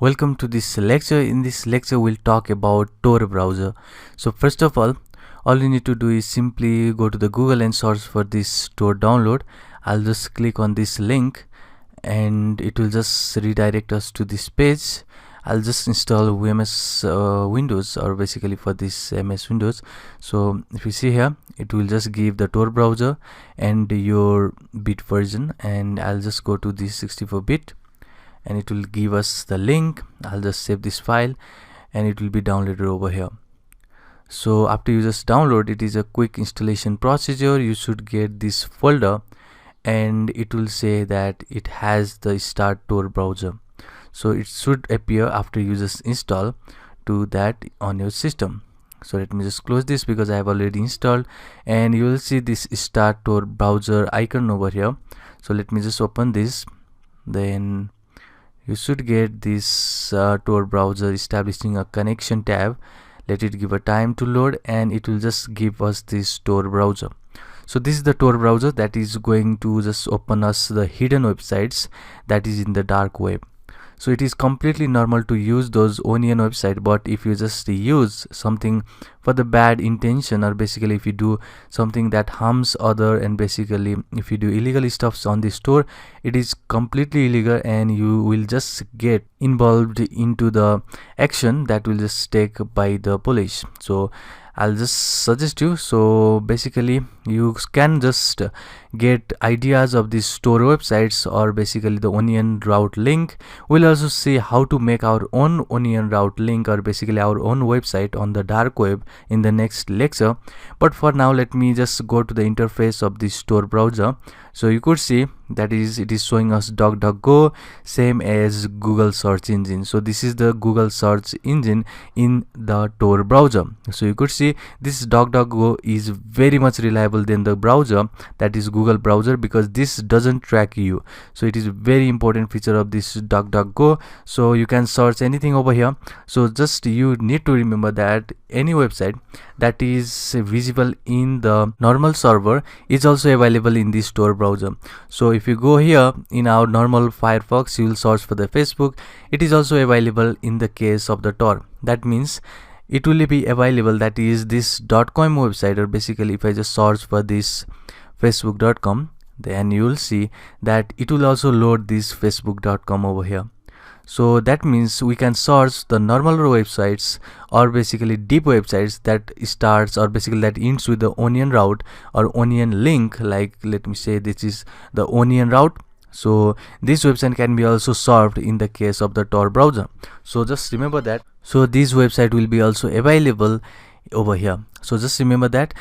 Welcome to this lecture. In this lecture, we'll talk about Tor browser. So first of all you need to do is simply go to the Google and search for this Tor download. I'll just click on this link and it will just redirect us to this page. I'll just install VMS Windows, or basically for this MS Windows. So if you see here, it will just give the Tor browser and your bit version, and I'll just go to this 64-bit and it will give us the link. I'll just save this file and it will be downloaded over here. So after you just download, it is a quick installation procedure. You should get this folder and it will say that it has the start Tor browser. So it should appear after you just install to that on your system. So let me just close this because I have already installed, and you will see this start Tor browser icon over here. So let me just open this. Then you should get this Tor browser establishing a connection tab. Let it give a time to load and it will just give us this Tor browser. So this is the Tor browser that is going to just open us the hidden websites that is in the dark web. So it is completely normal to use those onion website, but if you just use something for the bad intention, or basically if you do something that harms other, and basically if you do illegal stuffs on this store, it is completely illegal and you will just get involved into the action that will just take by the police. So I'll just suggest you, so basically you can just get ideas of these Tor websites or basically the onion route link. We'll also see how to make our own onion route link or basically our own website on the dark web in the next lecture. But for now, let me just go to the interface of this Tor browser. So you could see that it is showing us DuckDuckGo, same as Google search engine. So this is the Google search engine in the Tor browser. So you could see this DuckDuckGo is very much reliable than the browser, that is Google browser, because this doesn't track you. So it is a very important feature of this DuckDuckGo. So you can search anything over here. So just you need to remember that any website that is visible in the normal server is also available in this Tor browser. So if you go here in our normal Firefox, you will search for the Facebook. It is also available in the case of the Tor. That means it will be available, that is this .com website, or basically if I just search for this facebook.com, then you will see that it will also load this facebook.com over here. So that means we can search the normal websites or basically deep websites that starts or basically that ends with the onion route or onion link. Like let me say this is the onion route. So this website can be also served in the case of the Tor browser. So just remember that. So this website will be also available over here. So just remember that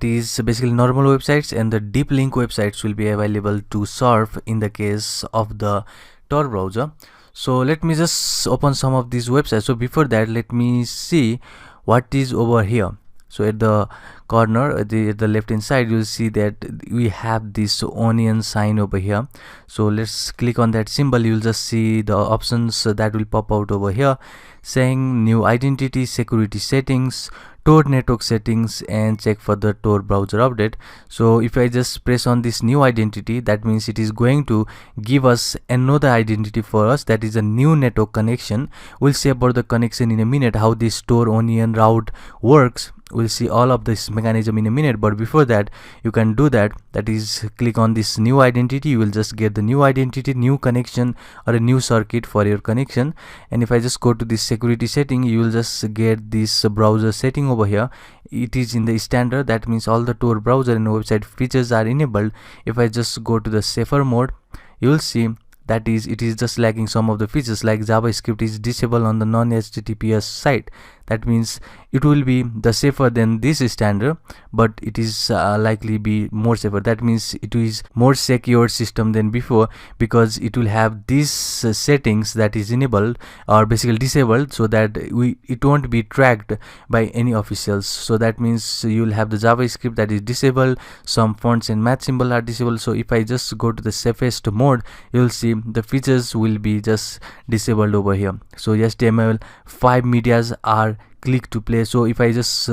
is basically normal websites, and the deep link websites will be available to serve in the case of the Tor browser. So let me just open some of these websites. So before that, let me see what is over here. So at the corner, at the left hand side, you'll see that we have this onion sign over here. So let's click on that symbol. You'll just see the options that will pop out over here, saying new identity, security settings, Tor network settings, and check for the Tor browser update. So if I just press on this new identity, that means it is going to give us another identity for us, that is a new network connection. We'll see about the connection in a minute, how this Tor onion route works. We'll see all of this mechanism in a minute, but before that you can do that is click on this new identity. You will just get the new identity, new connection, or a new circuit for your connection. And if I just go to this security setting, you will just get this browser setting over here. It is in the standard, that means all the Tor browser and website features are enabled. If I just go to the safer mode, you will see that it is just lacking some of the features, like JavaScript is disabled on the non-HTTPS site. That means it will be the safer than this standard, but it is likely be more safer. That means it is more secure system than before, because it will have these settings that is enabled or basically disabled, so that it won't be tracked by any officials. So that means you will have the JavaScript that is disabled, some fonts and math symbol are disabled. So if I just go to the safest mode, you will see the features will be just disabled over here. So HTML5 medias are click to play. So if I just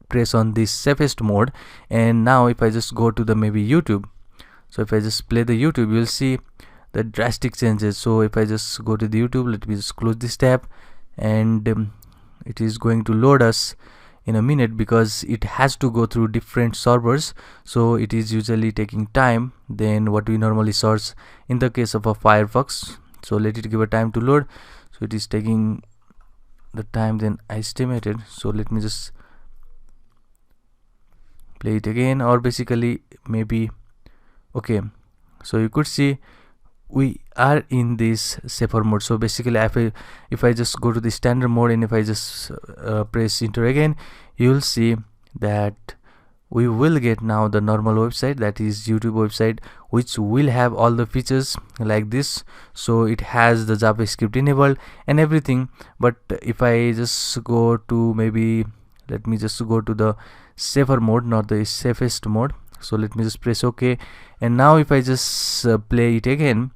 press on this safest mode, and now if I just go to the maybe YouTube, so if I just play the YouTube, you'll see the drastic changes. So if I just go to the YouTube, let me just close this tab, and it is going to load us in a minute because it has to go through different servers, so it is usually taking time than what we normally search in the case of a Firefox. So let it give a time to load. So it is taking the time than I estimated, so let me just play it again, or basically maybe okay. So you could see we are in this safer mode. So basically if I just go to the standard mode, and if I just press enter again, you'll see that we will get now the normal website, that is YouTube website, which will have all the features like this. So it has the JavaScript enabled and everything. But if I just go to, maybe let me just go to the safer mode, not the safest mode. So let me just press OK, and now if I just play it again,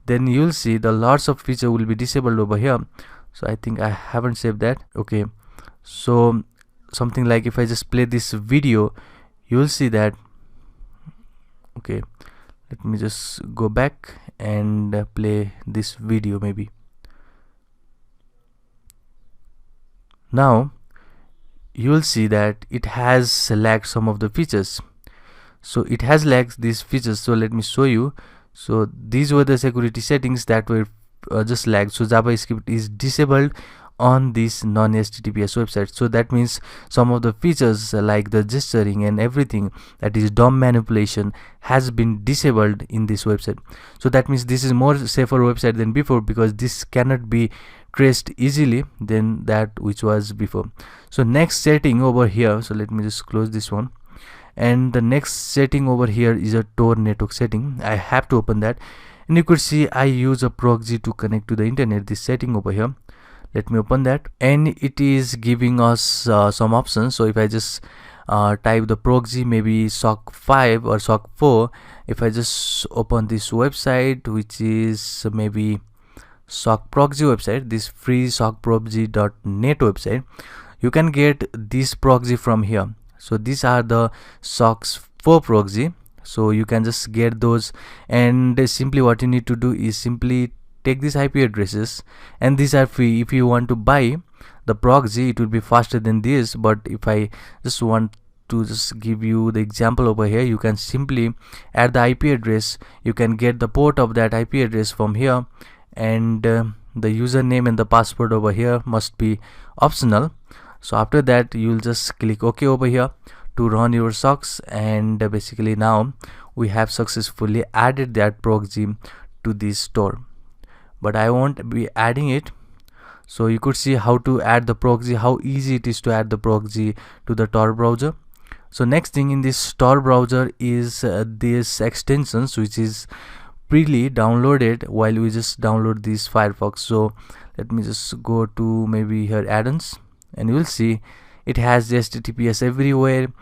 then you'll see the lots of feature will be disabled over here. So I think I haven't saved that. Okay, so something like if I just play this video, you'll see that. Okay, let me just go back and play this video maybe. Now you'll see that it has lagged some of the features. So it has lagged these features. So let me show you. So these were the security settings that were just lagged. So JavaScript is disabled on this non-HTTPS website. So that means some of the features like the gesturing and everything, that is DOM manipulation, has been disabled in this website. So that means this is more safer website than before, because this cannot be traced easily than that which was before. So next setting over here, so let me just close this one, and the next setting over here is a Tor network setting. I have to open that, and you could see I use a proxy to connect to the internet, this setting over here. Let me open that, and it is giving us some options. So if I just type the proxy, maybe SOC 5 or SOC 4, if I just open this website, which is maybe SOC proxy website, this free socproxy.net website, you can get this proxy from here. So these are the SOC 4 proxy, so you can just get those, and simply what you need to do is simply take these IP addresses, and these are free. If you want to buy the proxy, it will be faster than this, but if I just want to just give you the example over here, you can simply add the IP address, you can get the port of that IP address from here, and the username and the password over here must be optional. So after that, you'll just click OK over here to run your SOCs, and basically now we have successfully added that proxy to this store. But I won't be adding it. So you could see how to add the proxy, how easy it is to add the proxy to the Tor browser. So next thing in this Tor browser is this extensions, which is freely downloaded while we just download this Firefox. So let me just go to maybe here add-ons, and you will see it has HTTPS everywhere,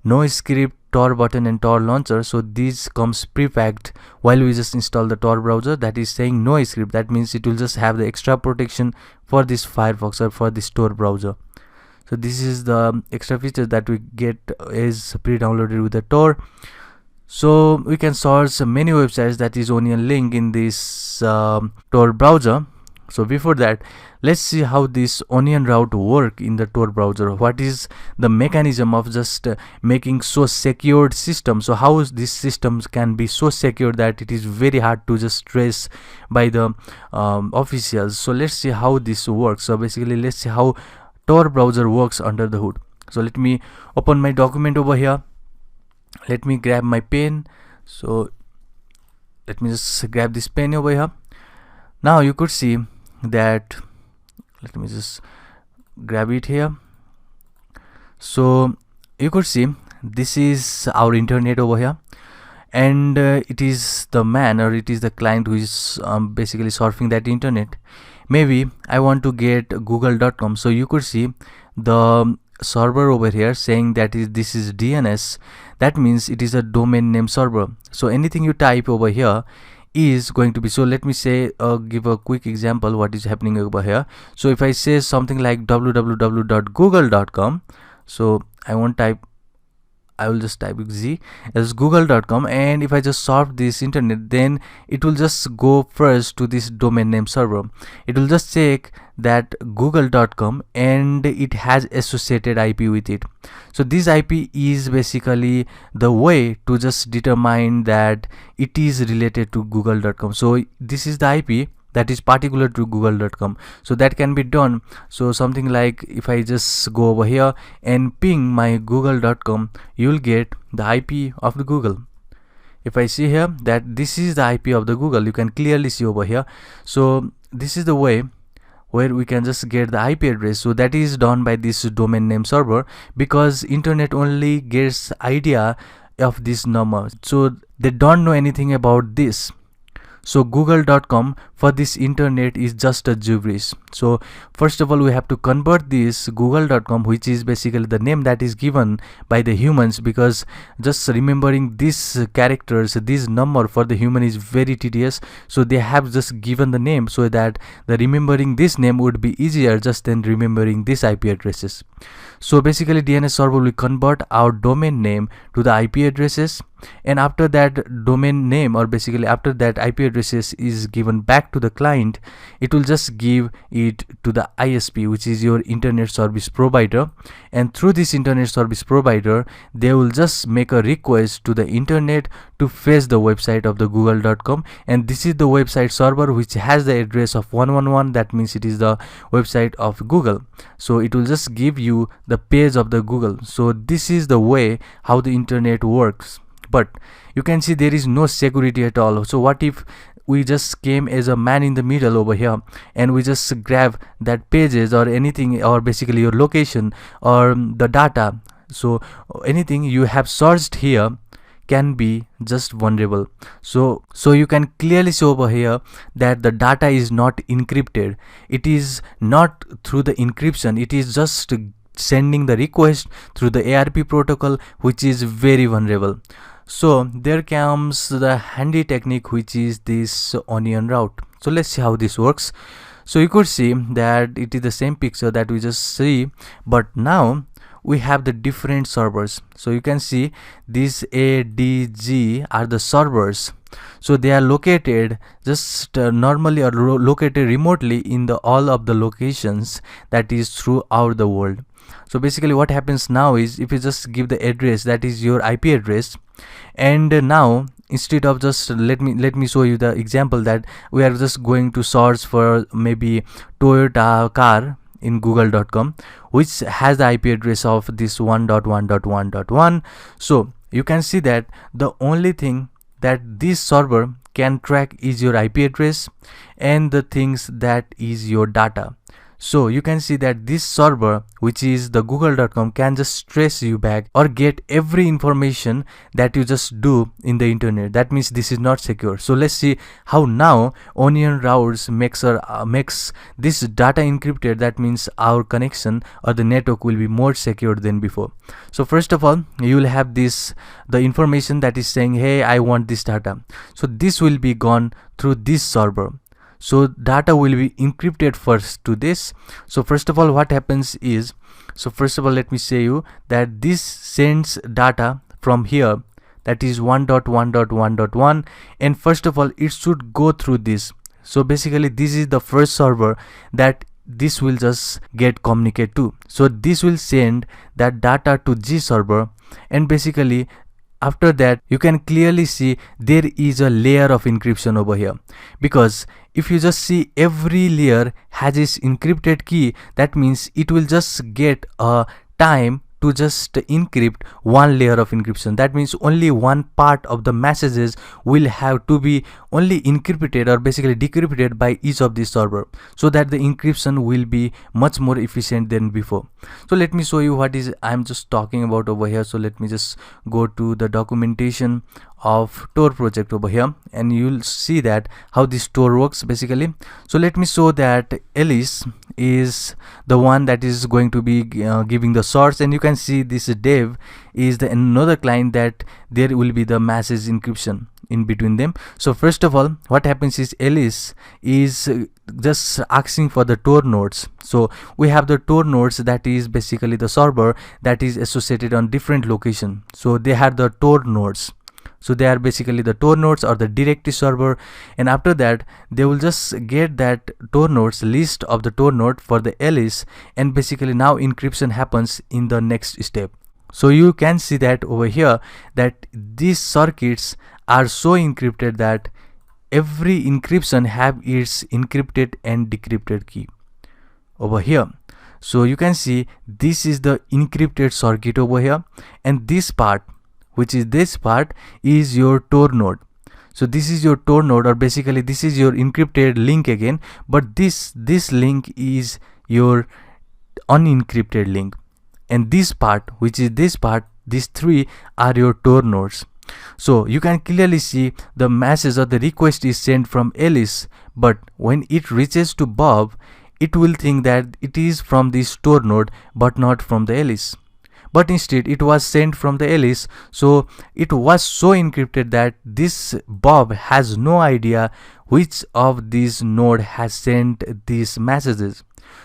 no script, Tor button, and Tor launcher. So these comes pre-packed while we just install the Tor browser. That is saying no script, that means it will just have the extra protection for this Firefox or for this Tor browser. So this is the extra feature that we get is pre-downloaded with the Tor. So we can source many websites, that is only a link in this Tor browser. So before that, let's see how this onion route work in the Tor browser. What is the mechanism of just making so secured system? So how is these systems can be so secure that it is very hard to just trace by the officials. So let's see how this works. So basically, let's see how Tor browser works under the hood. So let me open my document over here. Let me grab my pen. So let me just grab this pen over here. Now you could see that, let me just grab it here. So you could see this is our internet over here, and it is the man, or it is the client who is basically surfing that internet. Maybe I want to get google.com. So you could see the server over here saying that this is DNS. That means it is a domain name server. So anything you type over here is going to be. So let me say give a quick example what is happening over here. So if I say something like www.google.com, so I won't type I will just type z as google.com, and if I just solve this internet, then it will just go first to this domain name server. It will just check that google.com and it has associated IP with it. So this IP is basically the way to just determine that it is related to google.com. So this is the IP that is particular to google.com. So that can be done. So something like, if I just go over here and ping my google.com, you will get the IP of the Google. If I see here that this is the IP of the Google, you can clearly see over here. So this is the way where we can just get the IP address. So that is done by this domain name server, because internet only gets idea of this number, so they don't know anything about this. So google.com for this internet is just a gibberish. So first of all, we have to convert this google.com, which is basically the name that is given by the humans, because just remembering these characters, this number for the human is very tedious. So they have just given the name so that the remembering this name would be easier just than remembering these IP addresses. So basically DNS server will convert our domain name to the IP addresses, and after that domain name, or basically after that IP addresses is given back to the client, it will just give it to the ISP, which is your internet service provider, and through this internet service provider they will just make a request to the internet to fetch the website of the google.com, and this is the website server which has the address of 111. That means it is the website of Google. So it will just give you the page of the Google. So this is the way how the internet works. But you can see there is no security at all. So what if we just came as a man in the middle over here and we just grab that pages or anything, or basically your location or the data, so anything you have searched here can be just vulnerable. So you can clearly see over here that the data is not encrypted. It is not through the encryption, it is just sending the request through the ARP protocol, which is very vulnerable. So there comes the handy technique, which is this onion route. So let's see how this works. So you could see that it is the same picture that we just see, but now we have the different servers. So you can see these A, D, G are the servers. So they are located just normally or located remotely in the all of the locations that is throughout the world. So basically what happens now is, if you just give the address that is your IP address, and now instead of just let me show you the example that we are just going to search for maybe Toyota car in google.com, which has the IP address of this 1.1.1.1. so you can see that the only thing that this server can track is your IP address and the things that is your data. So you can see that this server, which is the google.com, can just trace you back or get every information that you just do in the internet. That means this is not secure. So let's see how now onion routes makes this data encrypted. That means our connection or the network will be more secure than before. So first of all, you will have the information that is saying, hey, I want this data. So this will be gone through this server. So data will be encrypted first to this. So first of all, what happens is, so first of all, let me say you that this sends data from here, that is 1.1.1.1, and first of all it should go through this. So basically this is the first server that this will just get communicate to. So this will send that data to G server, and basically after that you can clearly see there is a layer of encryption over here, because if you just see every layer has its encrypted key, that means it will just get a time to just encrypt one layer of encryption. That means only one part of the messages will have to be only encrypted or basically decrypted by each of these server, so that the encryption will be much more efficient than before. So let me show you what is I'm just talking about over here. So let me just go to the documentation of Tor project over here, and you'll see that how this Tor works basically. So let me show that Alice is the one that is going to be giving the source, and you can see this dev is the another client that there will be the message encryption. in between them. So first of all, what happens is Alice is just asking for the Tor nodes. So we have the Tor nodes, that is basically the server that is associated on different location. So they have the Tor nodes. So they are basically the Tor nodes or the directory server, and after that they will just get that Tor nodes list of the Tor node for the Alice, and basically now encryption happens in the next step. So you can see that over here that these circuits are so encrypted that every encryption have its encrypted and decrypted key over here. So you can see this is the encrypted circuit over here, and this part, which is this part, is your Tor node. So this is your Tor node, or basically this is your encrypted link again, but this link is your unencrypted link, and this part, which is this part, these three are your Tor nodes. So you can clearly see the message or the request is sent from Alice, but when it reaches to Bob, it will think that it is from this Tor node but not from the Alice. But instead it was sent from the Alice, so it was so encrypted that this Bob has no idea which of these node has sent these messages.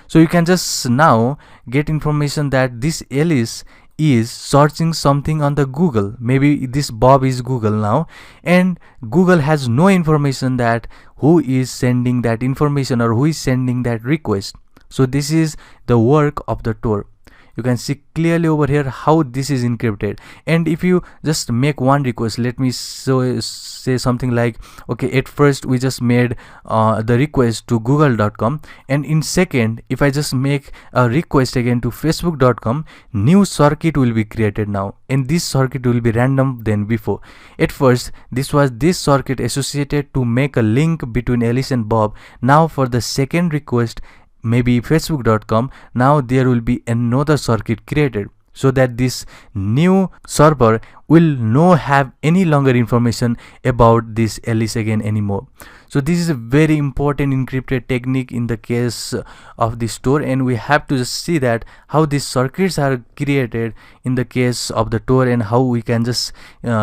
So you can just now get information that this Alice is searching something on the Google. Maybe this Bob is Google now, and Google has no information that who is sending that information or who is sending that request. So this is the work of the Tor. You can see clearly over here how this is encrypted. And if you just make one request, let me say something like, okay, at first we just made the request to google.com, and in second, if I just make a request again to facebook.com, new circuit will be created now, and this circuit will be random than before. At first this was this circuit associated to make a link between Alice and Bob. Now for the second request, maybe facebook.com, now there will be another circuit created, so that this new server will no have any longer information about this Alice again anymore. So this is a very important encrypted technique in the case of this Tor, and we have to just see that how these circuits are created in the case of the Tor, and how we can just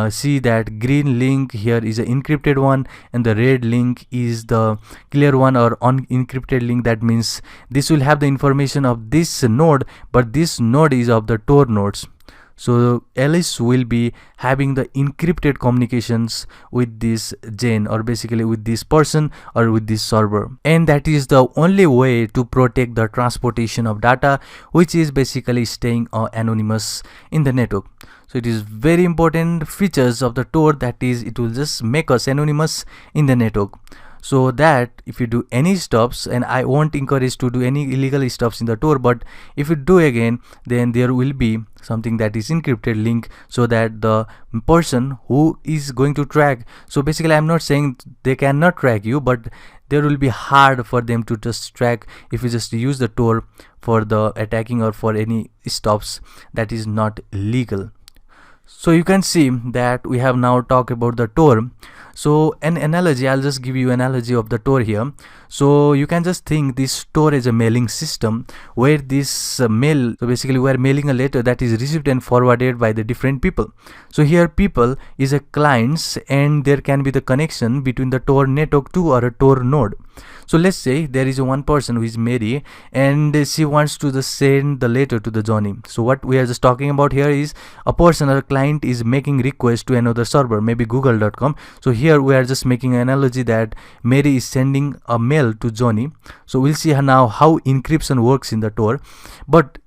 see that green link here is an encrypted one and the red link is the clear one or unencrypted link. That means this will have the information of this node, but this node is of the Tor nodes. So Alice will be having the encrypted communications with this Jane, or basically with this person or with this server, and that is the only way to protect the transportation of data, which is basically staying anonymous in the network. So it is very important features of the Tor, that is it will just make us anonymous in the network. So that if you do any stops, and I won't encourage to do any illegal stops in the Tor, but if you do again, then there will be something that is encrypted link, so that the person who is going to track, so basically I'm not saying they cannot track you, but there will be hard for them to just track if you just use the Tor for the attacking or for any stops that is not legal. So you can see that we have now talked about the Tor. So an analogy, I'll just give you an analogy of the Tor here. So you can just think this Tor is a mailing system where this mail, so basically we are mailing a letter that is received and forwarded by the different people. So here people is a clients, and there can be the connection between the Tor network to or a Tor node. So let's say there is one person who is Mary, and she wants to just send the letter to the Johnny. So what we are just talking about here is a person or a client is making request to another server, maybe google.com. So here we are just making an analogy that Mary is sending a mail to Johnny. So we'll see now how encryption works in the Tor. But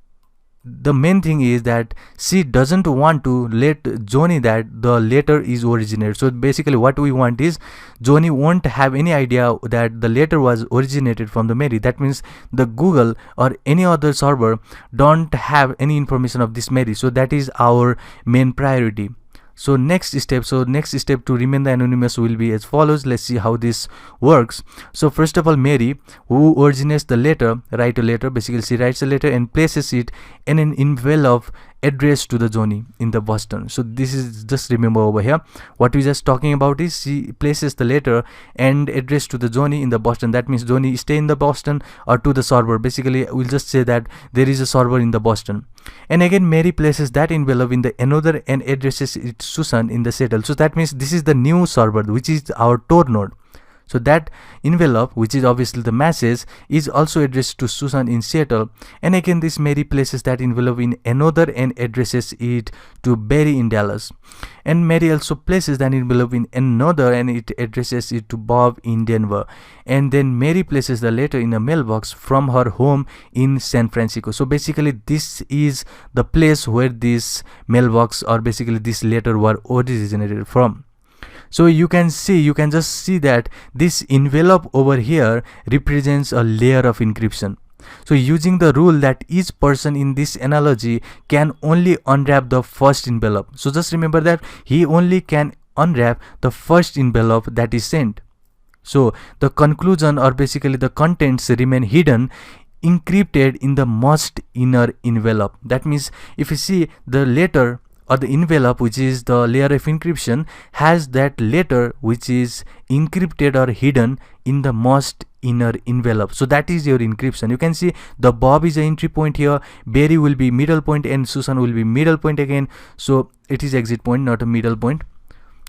the main thing is that she doesn't want to let Johnny that the letter is originated. So basically what we want is Johnny won't have any idea that the letter was originated from the Mary. That means the Google or any other server don't have any information of this Mary. So that is our main priority. So next step to remain the anonymous will be as follows. Let's see how this works. So first of all, Mary, who originates the letter, write a letter. Basically she writes a letter and places it in an envelope addressed to the Johnny in the Boston. So this is, just remember over here, what we just talking about is she places the letter and addressed to the Johnny in the Boston. That means Johnny stay in the Boston or to the server. Basically we'll just say that there is a server in the Boston. And again, Mary places that envelope in the another and addresses it to Susan in the settle. So that means this is the new server, which is our Tor node. So that envelope, which is obviously the message, is also addressed to Susan in Seattle. And again, this Mary places that envelope in another and addresses it to Barry in Dallas. And Mary also places that envelope in another and it addresses it to Bob in Denver. And then Mary places the letter in a mailbox from her home in San Francisco. So basically, this is the place where this mailbox or basically this letter were originated from. So you can just see that this envelope over here represents a layer of encryption. So using the rule that each person in this analogy can only unwrap the first envelope. So just remember that he only can unwrap the first envelope that is sent. So the conclusion or basically the contents remain hidden, encrypted in the most inner envelope. That means if you see the letter or the envelope, which is the layer of encryption, has that letter which is encrypted or hidden in the most inner envelope. So that is your encryption. You can see the Bob is the entry point here, Barry will be middle point, and Susan will be middle point again. So it is exit point, not a middle point.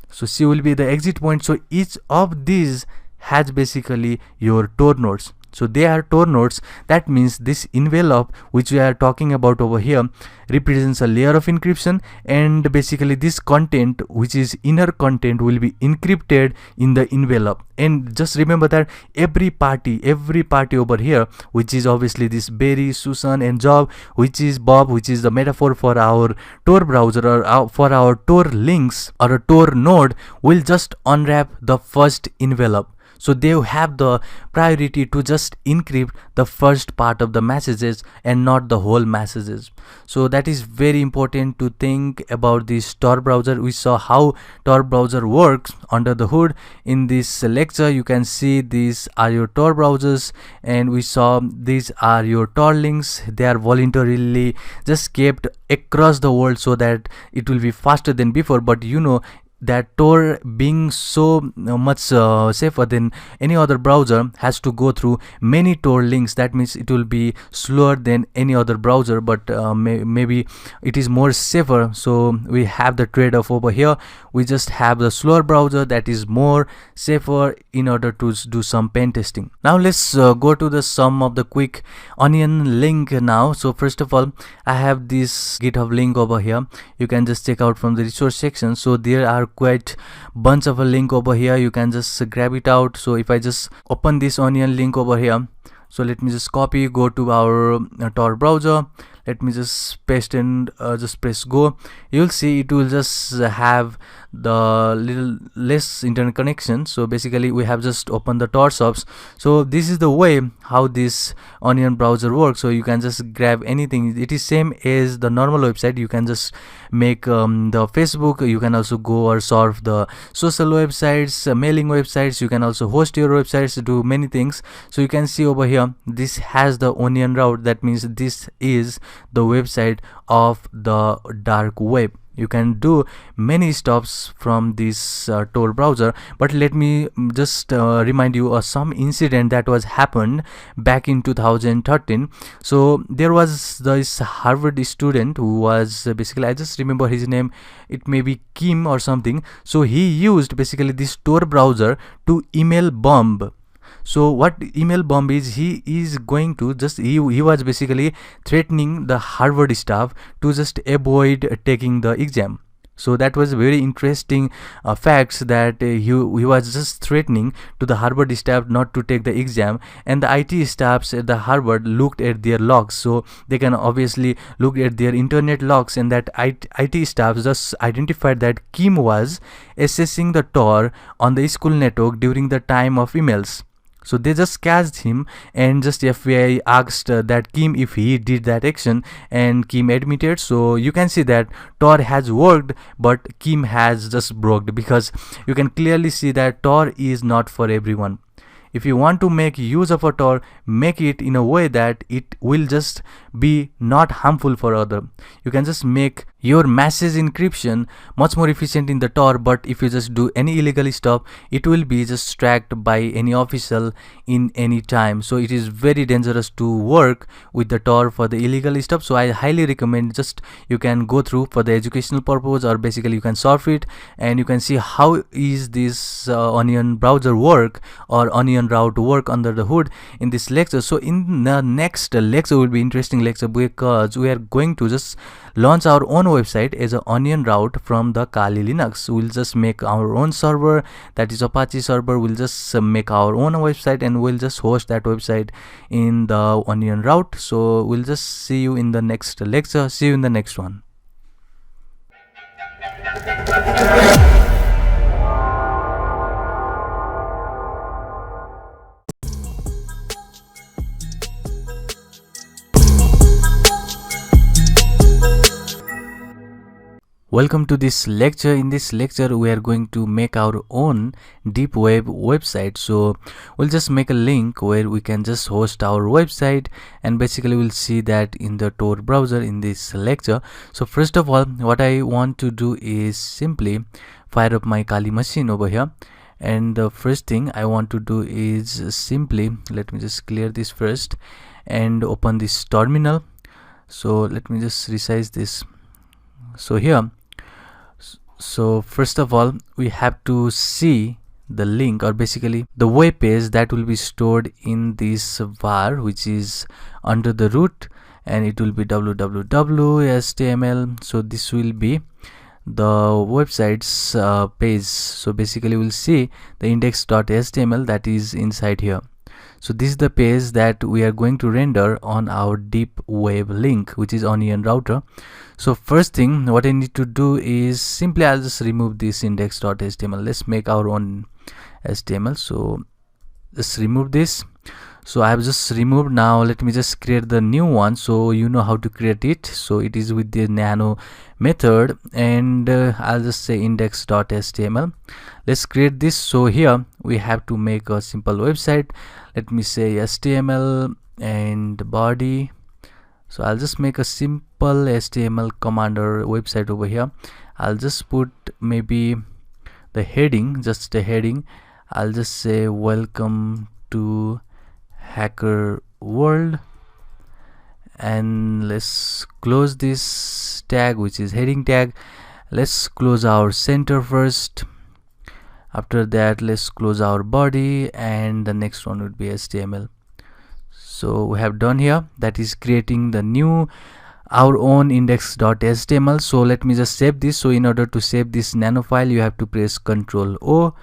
So C will be the exit point. So each of these has basically your Tor nodes. So they are Tor nodes. That means this envelope which we are talking about over here represents a layer of encryption, and basically this content, which is inner content, will be encrypted in the envelope. And just remember that every party over here, which is obviously this Barry, Susan and Job, which is Bob, which is the metaphor for our Tor browser or for our Tor links or a Tor node, will just unwrap the first envelope. So they have the priority to just encrypt the first part of the messages and not the whole messages. So that is very important to think about this Tor browser. We saw how Tor browser works under the hood in this lecture. You can see these are your Tor browsers, and we saw these are your Tor links. They are voluntarily just kept across the world so that it will be faster than before. But you know that Tor, being so much safer than any other browser, has to go through many Tor links. That means it will be slower than any other browser, but maybe it is more safer. So we have the trade-off over here. We just have the slower browser that is more safer in order to do some pen testing. Now let's go to the sum of the quick onion link now. So first of all, I have this GitHub link over here. You can just check out from the resource section. So there are quite bunch of a link over here. You can just grab it out. So if I just open this onion link over here, so let me just copy, go to our Tor browser. Let me just paste and just press go. You'll see it will just have the little less internet connection. So basically we have just opened the Tor shops. So this is the way how this onion browser works. So you can just grab anything. It is same as the normal website. You can just make the Facebook. You can also go or surf the social websites, mailing websites. You can also host your websites, do many things. So you can see over here, this has the onion route. That means this is the website of the dark web. You can do many stops from this Tor browser, but let me just remind you of some incident that was happened back in 2013. So there was this Harvard student who was basically, I just remember his name, it may be Kim or something. So he used basically this Tor browser to email bomb. So what email bomb is, he is going to just he was basically threatening the Harvard staff to just avoid taking the exam. So that was very interesting facts that he was just threatening to the Harvard staff not to take the exam, and the IT staffs at the Harvard looked at their logs. So they can obviously look at their internet logs, and that IT staff just identified that Kim was accessing the Tor on the school network during the time of emails. So they just catched him, and just FBI asked that Kim if he did that action, and Kim admitted. So you can see that Tor has worked, but Kim has just broke, because you can clearly see that Tor is not for everyone. If you want to make use of a Tor, make it in a way that it will just be not harmful for other. You can just make your message encryption much more efficient in the Tor. But if you just do any illegal stuff, it will be just tracked by any official in any time. So it is very dangerous to work with the Tor for the illegal stuff. So I highly recommend just you can go through for the educational purpose, or basically you can surf it and you can see how is this onion browser work or onion route work under the hood in this lecture. So in the next lecture will be interesting lecture, because we are going to just launch our own website as an onion route from the Kali Linux. We'll just make our own server, that is Apache server. We'll just make our own website and we'll just host that website in the onion route. So we'll just see you in the next lecture. See you in the next one. Welcome to this lecture. In this lecture we are going to make our own deep web website. So we'll just make a link where we can just host our website, and basically we'll see that in the Tor browser in this lecture. So first of all, what I want to do is simply fire up my Kali machine over here, and the first thing I want to do is simply, let me just clear this first and open this terminal. So let me just resize this. So here, so first of all we have to see the link, or basically the web page that will be stored in this var, which is under the root, and it will be www.html. so this will be the website's page. So basically we'll see the index.html that is inside here. So this is the page that we are going to render on our deep web link, which is onion router. So first thing what I need to do is simply I'll just remove this index.html. Let's make our own HTML. So just remove this. So I have just removed. Now let me just create the new one, so you know how to create it. So it is with the nano method, and I'll just say index.html. Let's create this. So here we have to make a simple website. Let me say HTML and body. So I'll just make a simple HTML commander website over here. I'll just put maybe the heading, just a heading. I'll just say welcome to hacker world, and let's close this tag, which is heading tag. Let's close our center first. After that let's close our body, and the next one would be HTML. So we have done here, that is creating the new our own index.html. So let me just save this. So in order to save this nano file you have to press Ctrl O,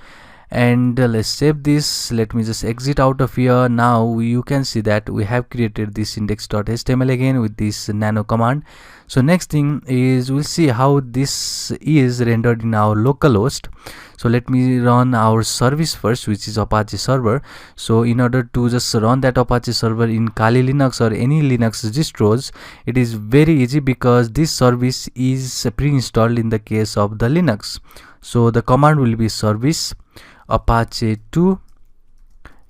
and let's save this. Let me just exit out of here. Now you can see that we have created this index.html again with this nano command. So next thing is we'll see how this is rendered in our localhost. So let me run our service first, which is Apache server. So in order to just run that Apache server in Kali Linux or any Linux distros, it is very easy because this service is pre-installed in the case of the Linux. So the command will be service apache 2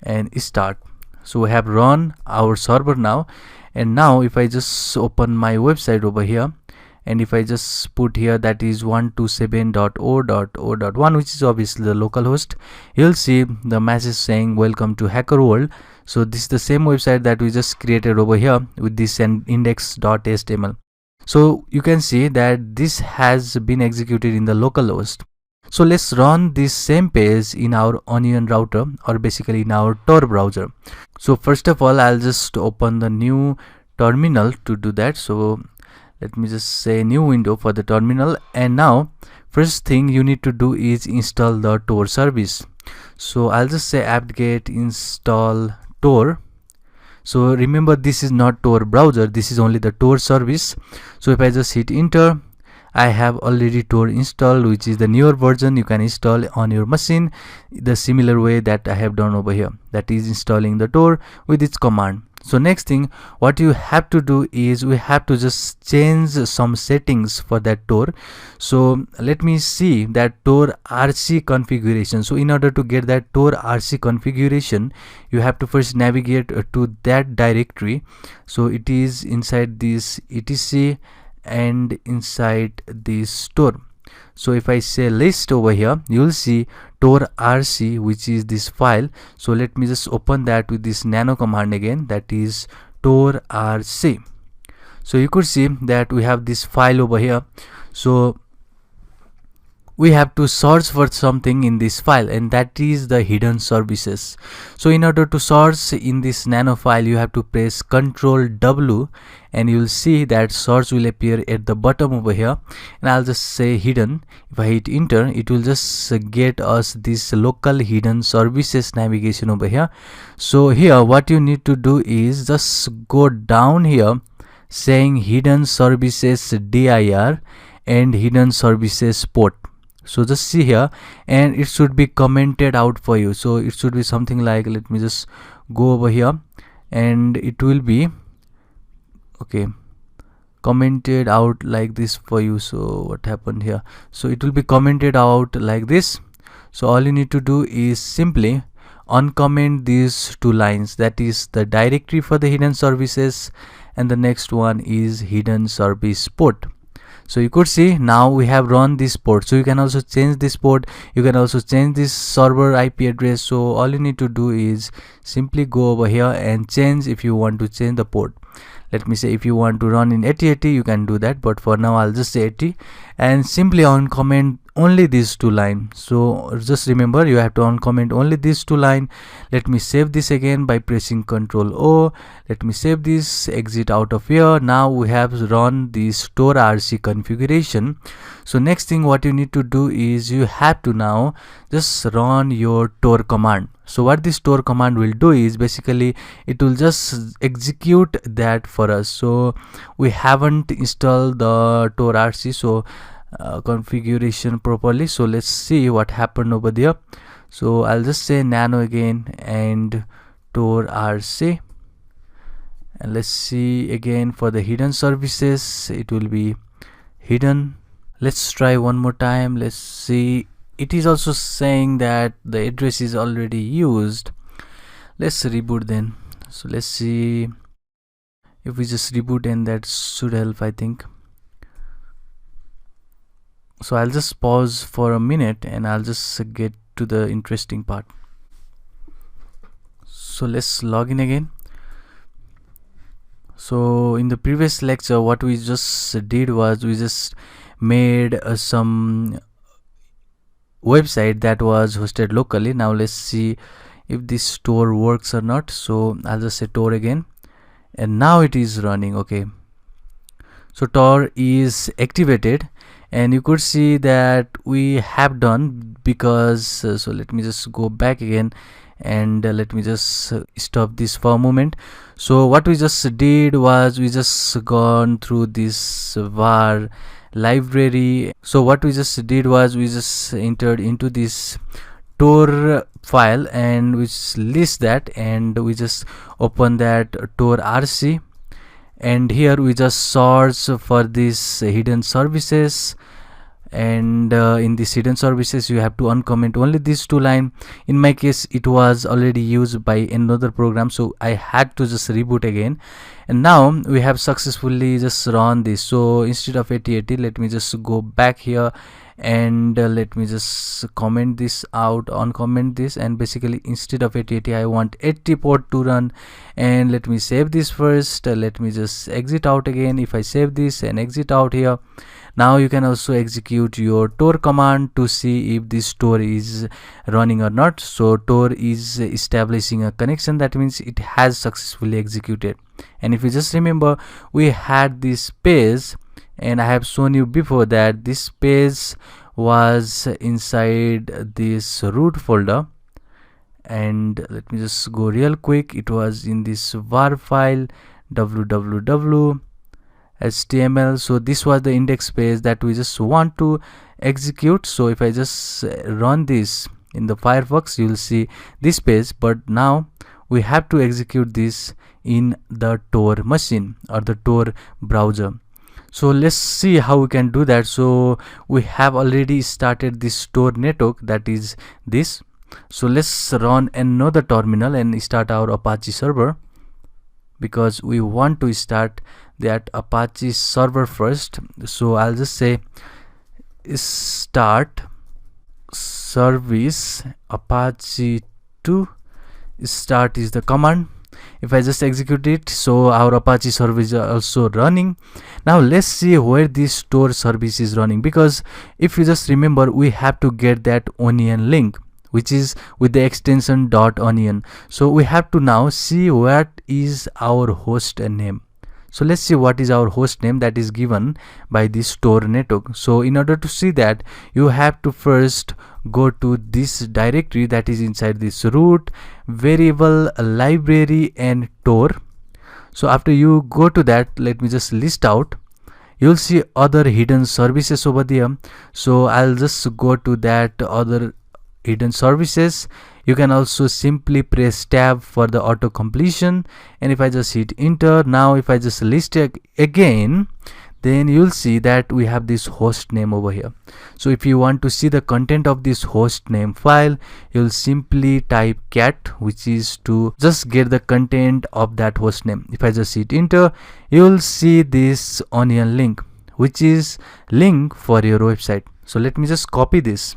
and start. So we have run our server now, and now if I just open my website over here, and if I just put here that is 127.0.0.1, which is obviously the localhost, you'll see the message saying welcome to hacker world. So this is the same website that we just created over here with this index.html. So you can see that this has been executed in the localhost. So let's run this same page in our onion router, or basically in our Tor browser. So first of all I'll just open the new terminal to do that. So let me just say new window for the terminal, and now first thing you need to do is install the Tor service. So I'll just say apt-get install Tor. So remember, this is not Tor browser, this is only the Tor service. So if I just hit enter, I have already Tor installed, which is the newer version. You can install on your machine the similar way that I have done over here, that is installing the Tor with its command. So next thing what you have to do is we have to just change some settings for that Tor. So let me see that Tor RC configuration. So in order to get that Tor RC configuration, you have to first navigate to that directory. So it is inside this etc and inside this Tor. So if I say list over here, you'll see Tor rc, which is this file. So let me just open that with this nano command again, that is Tor rc. So you could see that we have this file over here. So we have to search for something in this file, and that is the hidden services. So in order to search in this nano file, you have to press Ctrl W, and you'll see that search will appear at the bottom over here, and I'll just say hidden. If I hit enter, it will just get us this local hidden services navigation over here. So here what you need to do is just go down here saying hidden services dir and hidden services port. So just see here, and it should be commented out for you. So it should be something like, let me just go over here, and it will be okay commented out like this for you. So what happened here? So it will be commented out like this. So all you need to do is simply uncomment these two lines, that is the directory for the hidden services, and the next one is hidden service port. So you could see now we have run this port. So you can also change this port, you can also change this server IP address. So all you need to do is simply go over here and change if you want to change the port. Let me say if you want to run in 8080, you can do that, but for now I'll just say 80, and simply uncomment only these two lines. So just remember, you have to uncomment only these two lines. Let me save this again by pressing Ctrl O. Let me save this, exit out of here. Now we have run this Tor rc configuration. So next thing what you need to do is you have to now just run your Tor command. So what this Tor command will do is basically it will just execute that for us. So we haven't installed the Tor rc configuration properly. So let's see what happened over there. So I'll just say nano again and Tor rc, and let's see again for the hidden services, it will be hidden. Let's try one more time. Let's see, it is also saying that the address is already used. Let's reboot then. So let's see if we just reboot, and that should help, I think. So I'll just pause for a minute and I'll just get to the interesting part. So let's log in again. So in the previous lecture, what we just did was we just made some website that was hosted locally. Now let's see if this store works or not. So I'll just say Tor again, and now it is running. Okay, so Tor is activated, and you could see that we have done because so let me just go back again, and let me just stop this for a moment. So what we just did was we just gone through this var library. So what we just did was we just entered into this Tor file, and we list that, and we just open that Tor rc, and here we just search for this hidden services, and in this hidden services you have to uncomment only these two lines. In my case it was already used by another program, so I had to just reboot again, and now we have successfully just run this. So instead of 8080, let me just go back here, and let me just comment this out, uncomment this, and basically instead of 8080 I want 80 port to run. And let me save this first. Let me just exit out again. If I save this and exit out here, now you can also execute your Tor command to see if this Tor is running or not. So Tor is establishing a connection, that means it has successfully executed. And if you just remember, we had this page, and I have shown you before that this page was inside this root folder, and let me just go real quick. It was in this var file www html. So this was the index page that we just want to execute. So if I just run this in the Firefox, you will see this page, but now we have to execute this in the Tor machine or the Tor browser. So let's see how we can do that. So we have already started this Tor network, that is this. So let's run another terminal and start our Apache server, because we want to start that Apache server first. So I'll just say start service Apache 2. Start is the command. If I just execute it, so our Apache service is also running. Now let's see where this store service is running, because if you just remember, we have to get that onion link, which is with the extension .onion. So we have to now see what is our host name. So let's see what is our host name that is given by this store network. So in order to see that, you have to first go to this directory that is inside this root variable library and tor. So after you go to that, let me just list out. You'll see other hidden services over there. So I'll just go to that other hidden services. You can also simply press tab for the auto completion, and if I just hit enter, now if I just list it again, then you'll see that we have this host name over here. So if you want to see the content of this host name file, you'll simply type cat, which is to just get the content of that host name. If I just hit enter, you'll see this onion link, which is link for your website. So let me just copy this.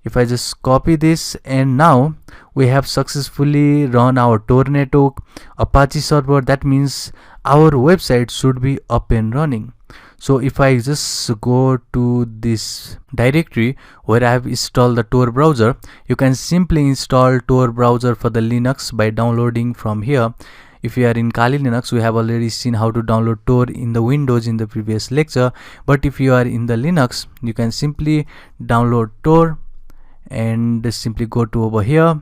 If I just copy this, and now we have successfully run our Tor network Apache server. That means our website should be up and running. So if I just go to this directory where I have installed the Tor browser, you can simply install Tor browser for the Linux by downloading from here. If you are in Kali Linux, we have already seen how to download Tor in the Windows in the previous lecture. But if you are in the Linux, you can simply download Tor and simply go to over here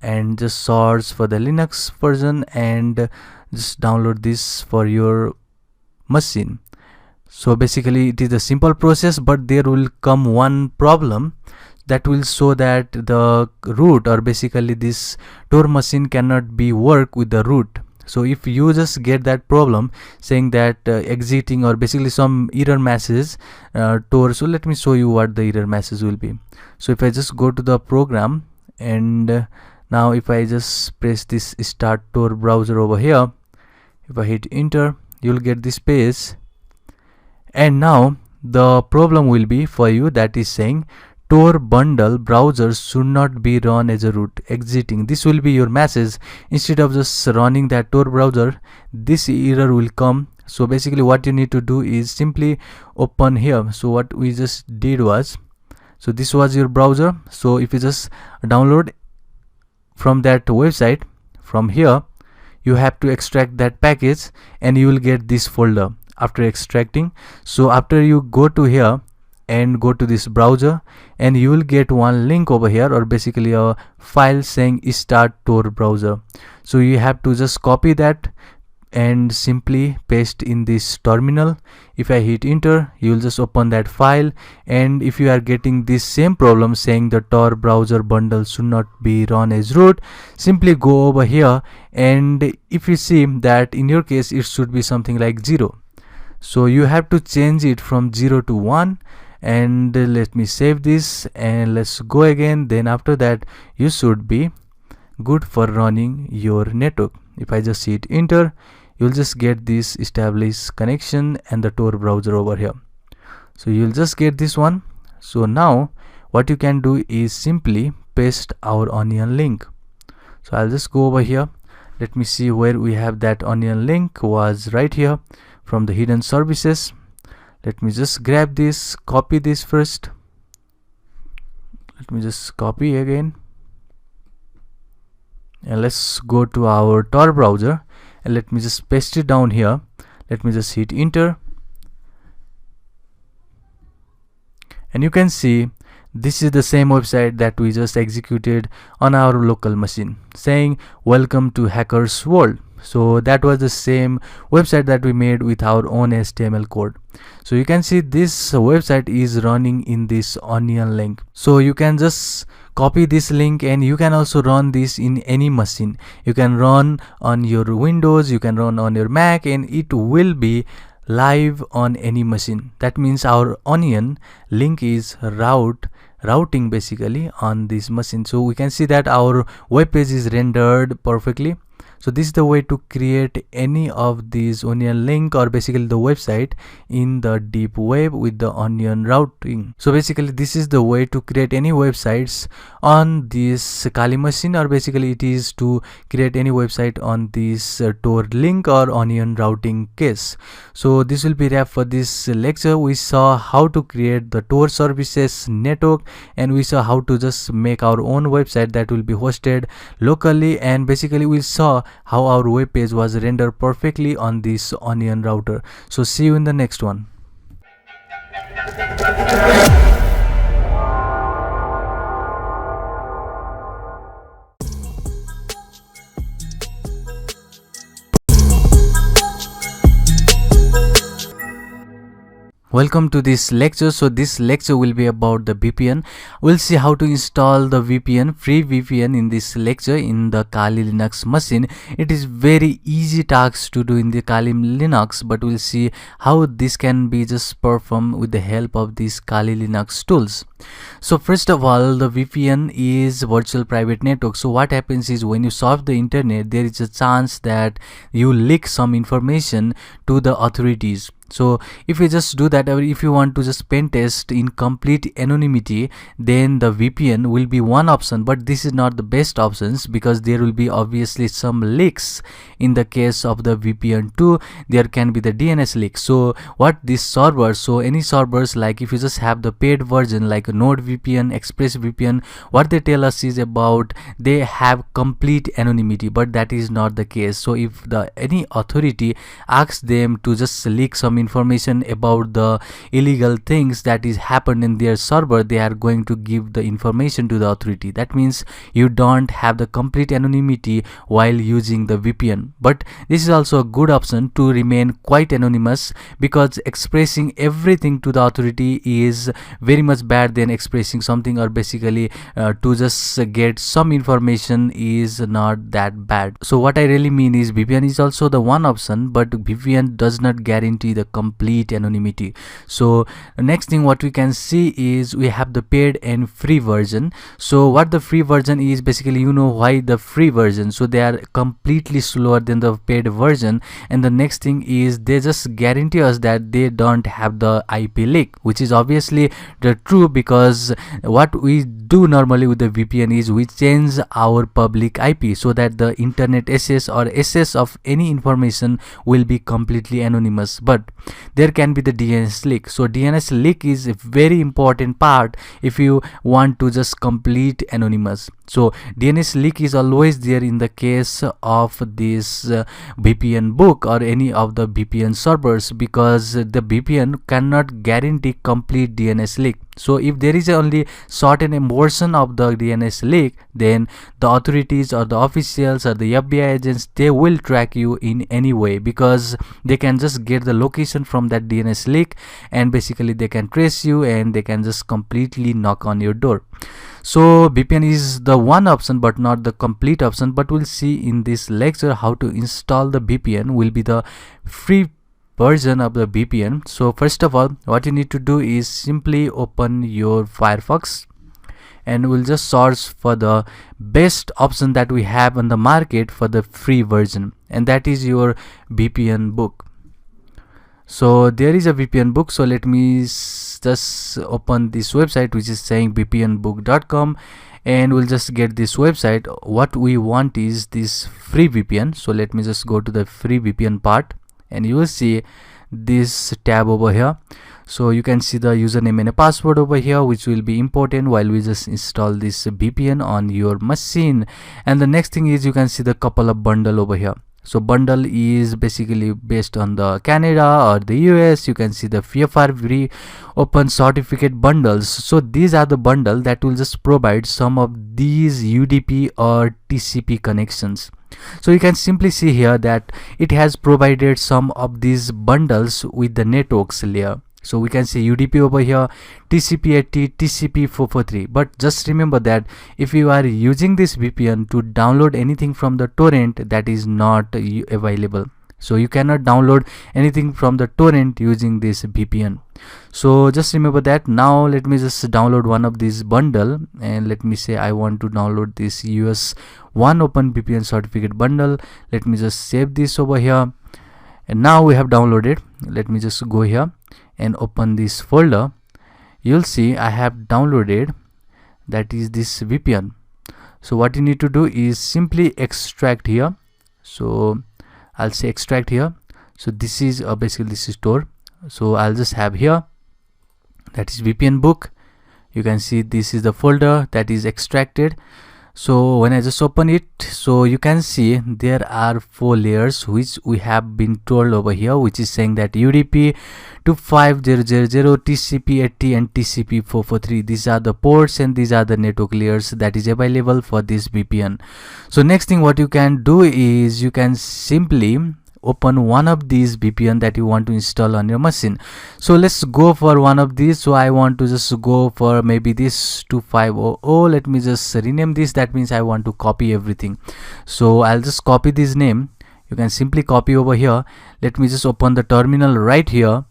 and just search for the Linux version and just download this for your machine. So basically it is a simple process, but there will come one problem that will show that the root, or basically this Tor machine, cannot be work with the root. So if you just get that problem saying that exiting, or basically some error message Tor, so let me show you what the error message will be. So if I just go to the program, and now if I just press this start Tor browser over here, if I hit enter, you'll get this page, and now the problem will be for you that is saying Tor bundle browser should not be run as a root, exiting. This will be your message. Instead of just running that Tor browser, this error will come. So basically what you need to do is simply open here. So what we just did was, so this was your browser. So if you just download from that website, from here you have to extract that package, and you will get this folder after extracting. So after you go to here and go to this browser, and you will get one link over here, or basically a file saying start Tor browser. So you have to just copy that and simply paste in this terminal. If I hit enter, you will just open that file, and if you are getting this same problem saying the Tor browser bundle should not be run as root, simply go over here, and if you see that in your case it should be something like 0, so you have to change it from 0 to 1. And let me save this, and let's go again. Then after that you should be good for running your network. If I just hit enter, you'll just get this established connection and the Tor browser over here. So you'll just get this one. So now what you can do is simply paste our onion link. So I'll just go over here. Let me see where we have that onion link. Was right here from the hidden services. Let me just grab this, copy this first. Let me just copy again, and let's go to our Tor browser, and let me just paste it down here. Let me just hit enter, and you can see this is the same website that we just executed on our local machine saying welcome to hackers world. So that was the same website that we made with our own HTML code. So you can see this website is running in this onion link. So you can just copy this link, and you can also run this in any machine. You can run on your Windows, you can run on your Mac, and it will be live on any machine. That means our onion link is routing basically on this machine. So we can see that our web page is rendered perfectly. So this is the way to create any of these onion link or basically the website in the deep web with the onion routing. So basically this is the way to create any websites on this Kali machine, or basically it is to create any website on this Tor link or onion routing case. So this will be wrap for this lecture. We saw how to create the Tor services network, and we saw how to just make our own website that will be hosted locally, and basically we saw how our web page was rendered perfectly on this onion router. So see you in the next one. Welcome to this lecture. So this lecture will be about the VPN. We'll see how to install the VPN, free VPN in this lecture in the Kali Linux machine. It is very easy task to do in the Kali Linux, but we'll see how this can be just performed with the help of these Kali Linux tools. So first of all, the VPN is virtual private network. So what happens is when you surf the internet, there is a chance that you leak some information to the authorities. So if you just do that, or if you want to just pen test in complete anonymity, then the VPN will be one option, but this is not the best options because there will be obviously some leaks. In the case of the VPN 2, there can be the DNS leak. So what this servers, so any servers, like if you just have the paid version like NordVPN, ExpressVPN, what they tell us is about they have complete anonymity, but that is not the case. So if any authority asks them to just leak some information about the illegal things that is happened in their server, they are going to give the information to the authority. That means you don't have the complete anonymity while using the VPN. But this is also a good option to remain quite anonymous, because expressing everything to the authority is very much bad than expressing something, or basically to just get some information is not that bad. So what I really mean is VPN is also the one option, but VPN does not guarantee the complete anonymity. So next thing what we can see is we have the paid and free version. So what the free version is, basically you know why the free version, so they are completely slower than the paid version. And the next thing is they just guarantee us that they don't have the IP leak, which is obviously the true, because what we do normally with the VPN is we change our public IP so that the internet access or access of any information will be completely anonymous. But there can be the DNS leak. So DNS leak is a very important part if you want to just complete anonymous. So DNS leak is always there in the case of this VPN book or any of the VPN servers, because the VPN cannot guarantee complete DNS leak. So if there is only certain portion of the DNS leak, then the authorities or the officials or the FBI agents, they will track you in any way, because they can just get the location from that DNS leak, and basically they can trace you and they can just completely knock on your door. So VPN is the one option but not the complete option. But we'll see in this lecture how to install the VPN will be the free version of the VPN. So first of all, what you need to do is simply open your Firefox, and we'll just search for the best option that we have on the market for the free version, and that is your VPN book. So there is a VPN book. So let me just open this website, which is saying vpnbook.com, and we'll just get this website. What we want is this free VPN. So let me just go to the free VPN part, and you will see this tab over here. So you can see the username and a password over here, which will be important while we just install this VPN on your machine. And the next thing is you can see the couple of bundle over here. So bundle is basically based on the Canada or the US. You can see the free open certificate bundles. So these are the bundle that will just provide some of these UDP or TCP connections. So you can simply see here that it has provided some of these bundles with the networks layer. So we can see UDP over here, TCP/IP, TCP/443. But just remember that if you are using this VPN to download anything from the torrent, that is not available. So you cannot download anything from the torrent using this VPN. So just remember that. Now let me just download one of these bundle, and let me say I want to download this US 1 Open VPN certificate bundle. Let me just save this over here, and now we have downloaded. Let me just go here and open this folder. You'll see I have downloaded, that is this VPN. So what you need to do is simply extract here. So I'll say extract here. So this is basically this is store. So I'll just have here, that is VPN book. You can see this is the folder that is extracted. So when I just open it, so you can see there are 4 layers which we have been told over here, which is saying that UDP 25000, TCP 80 and TCP 443. These are the ports and these are the network layers that is available for this VPN. So next thing what you can do is you can simply open one of these VPN that you want to install on your machine. So let's go for one of these. So I want to just go for maybe this 2500. Let me just rename this. That means I want to copy everything. So I'll just copy this name. You can simply copy over here. Let me just open the terminal right here.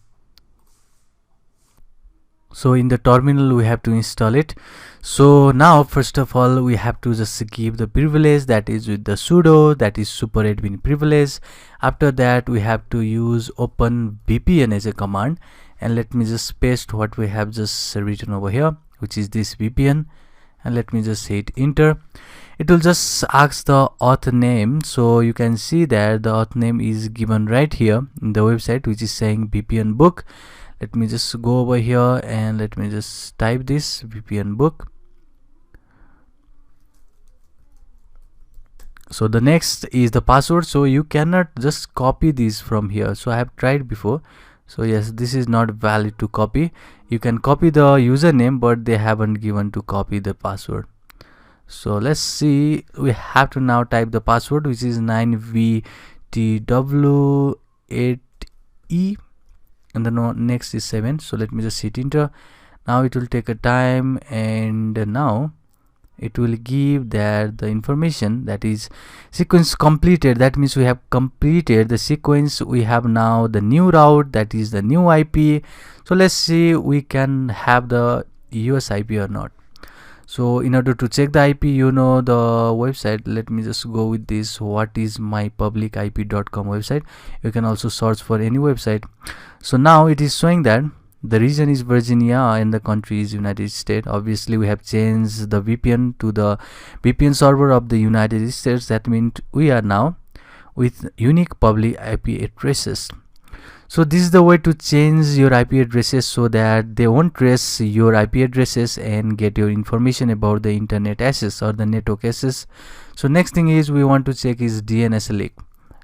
So in the terminal we have to install it. So now first of all we have to just give the privilege, that is with the sudo, that is super admin privilege. After that we have to use open VPN as a command, and let me just paste what we have just written over here, which is this VPN, and let me just hit enter. It will just ask the author name. So you can see that the author name is given right here in the website, which is saying VPN book. Let me just go over here and let me just type this VPN book. So the next is the password. So you cannot just copy this from here. So I have tried before. So yes, this is not valid to copy. You can copy the username, but they haven't given to copy the password. So let's see. We have to now type the password, which is 9VTW8E. And the next is 7. So let me just hit enter. Now it will take a time, and now it will give that the information, that is sequence completed. That means we have completed the sequence. We have now the new route, that is the new IP. So let's see we can have the US IP or not. So in order to check the IP, you know the website. Let me just go with this whatismypublicip.com website. You can also search for any website. So now it is showing that the region is Virginia and the country is United States. Obviously we have changed the VPN to the VPN server of the United States. That means we are now with unique public IP addresses. So this is the way to change your IP addresses so that they won't trace your IP addresses and get your information about the internet access or the network access. So next thing is we want to check is DNS leak.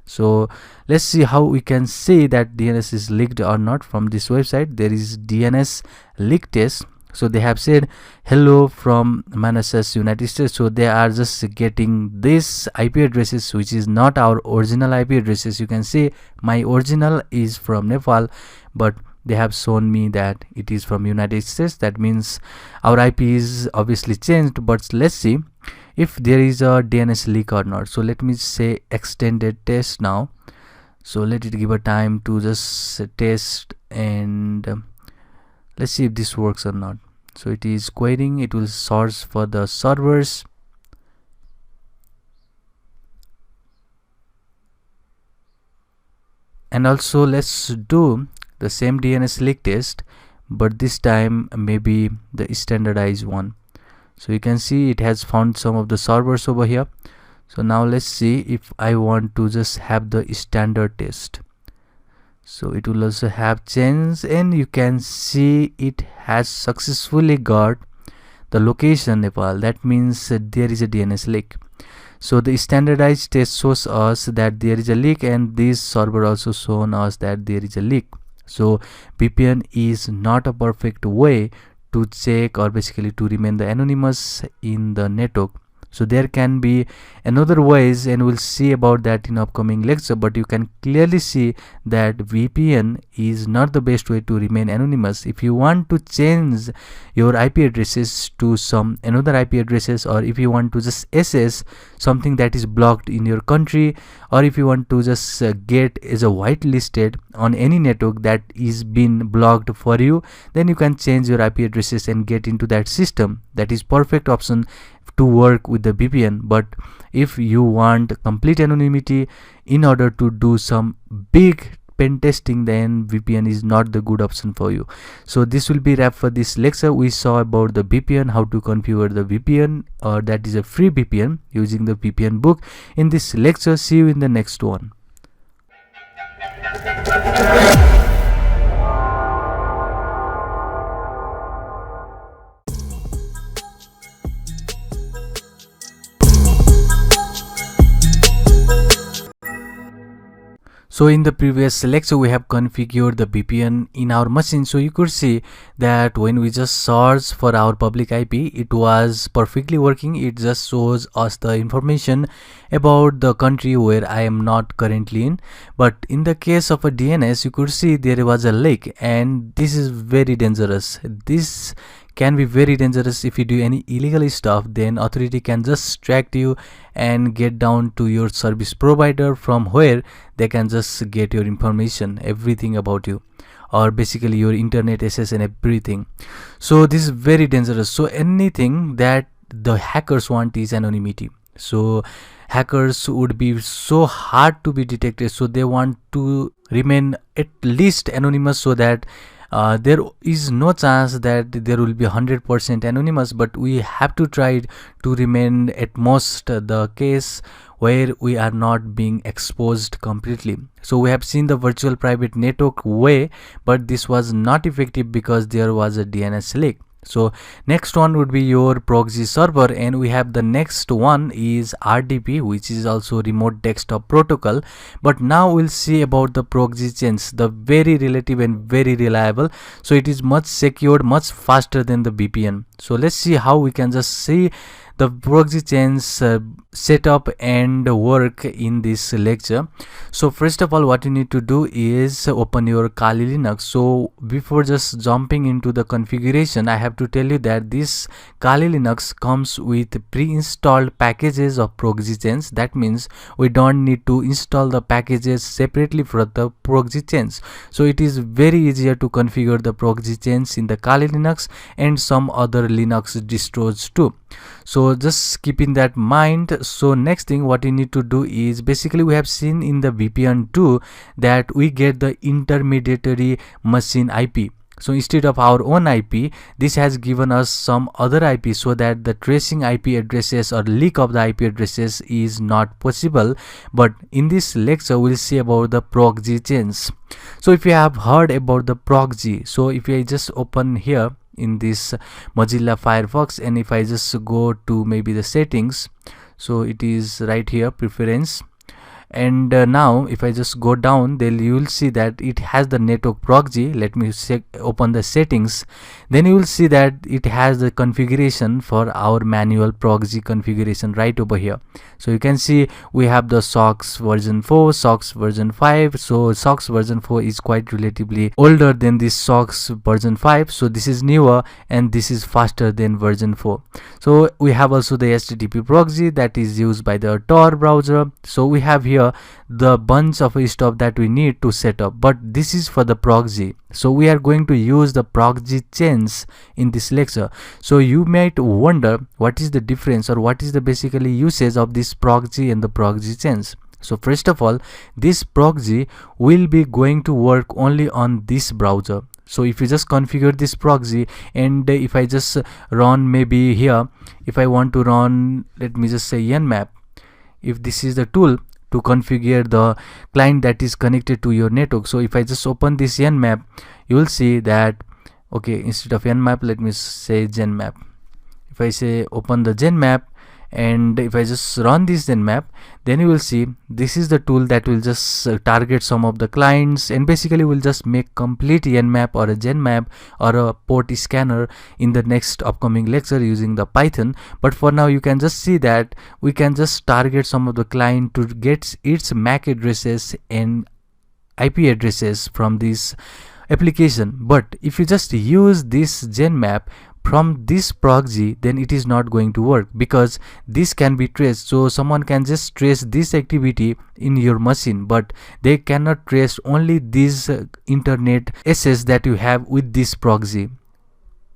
So let's see how we can say that DNS is leaked or not from this website. There is DNS leak test. So they have said hello from Manassas, United States. So they are just getting this IP addresses, which is not our original IP addresses. You can see my original is from Nepal, but they have shown me that it is from United States. That means our IP is obviously changed. But let's see if there is a DNS leak or not. So let me say extended test now. So let it give a time to just test, and let's see if this works or not. So it is querying. It will search for the servers. And also let's do the same DNS leak test, but this time maybe the standardized one. So you can see it has found some of the servers over here. So now let's see if I want to just have the standard test. So it will also have changed, and you can see it has successfully got the location Nepal. That means there is a DNS leak. So the standardized test shows us that there is a leak, and this server also shown us that there is a leak. So VPN is not a perfect way to check or basically to remain the anonymous in the network. So there can be another ways, and we'll see about that in upcoming lecture, but you can clearly see that VPN is not the best way to remain anonymous. If you want to change your IP addresses to some another IP addresses, or if you want to just access something that is blocked in your country, or if you want to just get as a whitelisted on any network that is been blocked for you, then you can change your IP addresses and get into that system. That is perfect option to work with the VPN. But if you want complete anonymity in order to do some big pen testing, then VPN is not the good option for you. So this will be wrap for this lecture. We saw about the VPN, how to configure the VPN, or that is a free VPN using the VPN book. In this lecture, see you in the next one. So in the previous lecture, we have configured the VPN in our machine. So you could see that when we just search for our public IP, it was perfectly working. It just shows us the information about the country where I am not currently in. But in the case of a DNS, you could see there was a leak, and this is very dangerous. This can be very dangerous. If you do any illegal stuff, then authority can just track you and get down to your service provider, from where they can just get your information, everything about you, or basically your internet access and everything. So this is very dangerous. So anything that the hackers want is anonymity. So hackers would be so hard to be detected, so they want to remain at least anonymous, so that there is no chance that there will be 100% anonymous, but we have to try to remain at most the case where we are not being exposed completely. So we have seen the virtual private network way, but this was not effective because there was a DNS leak. So next one would be your proxy server, and we have the next one is RDP, which is also remote desktop protocol. But now we'll see about the proxy chains, the very relative and very reliable. So it is much secure, much faster than the VPN. So let's see how we can just see the proxy chains setup and work in this lecture. So first of all, what you need to do is open your Kali Linux. So before just jumping into the configuration, I have to tell you that this Kali Linux comes with pre-installed packages of proxy chains. That means we don't need to install the packages separately for the proxy chains. So it is very easier to configure the proxy chains in the Kali Linux and some other Linux distros too. So just keep in that mind. So next thing what you need to do is, basically we have seen in the VPN too that we get the intermediary machine IP. So instead of our own IP, this has given us some other IP, so that the tracing IP addresses or leak of the IP addresses is not possible. But in this lecture, we'll see about the proxy chains. So if you have heard about the proxy, so if I just open here in this Mozilla Firefox, and if I just go to maybe the settings, so it is right here, preference, and now if I just go down, then you will see that it has the network proxy. Let me open the settings. Then you will see that it has the configuration for our manual proxy configuration right over here. So you can see we have the SOX version 4, SOX version 5. So SOX version 4 is quite relatively older than this SOX version 5. So this is newer and this is faster than version 4. So we have also the HTTP proxy that is used by the Tor browser. So we have here the bunch of stuff that we need to set up, but this is for the proxy. So we are going to use the proxy chains in this lecture. So you might wonder what is the difference, or what is the basically usage of this proxy and the proxy chains. So first of all, this proxy will be going to work only on this browser. So if you just configure this proxy, and if I just run maybe here, if I want to run, let me just say nmap, if this is the tool to configure the client that is connected to your network. So if I just open this nmap, you will see that, okay, instead of nmap, let me say genmap. If I say open the genmap, and if I just run this Nmap, then you will see this is the tool that will just target some of the clients, and basically will just make complete Nmap or a Genmap or a port scanner in the next upcoming lecture using the Python. But for now you can just see that we can just target some of the client to get its MAC addresses and IP addresses from this application. But if you just use this Genmap from this proxy, then it is not going to work, because this can be traced. So someone can just trace this activity in your machine, but they cannot trace only these internet access that you have with this proxy.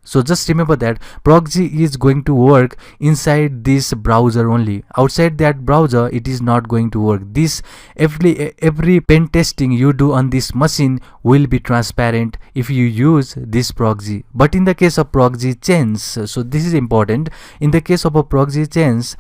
So just remember that proxy is going to work inside this browser only. Outside that browser, it is not going to work. This every pen testing you do on this machine will be transparent if you use this proxy. But in the case of proxy chains, so this is important. In the case of a proxy chains,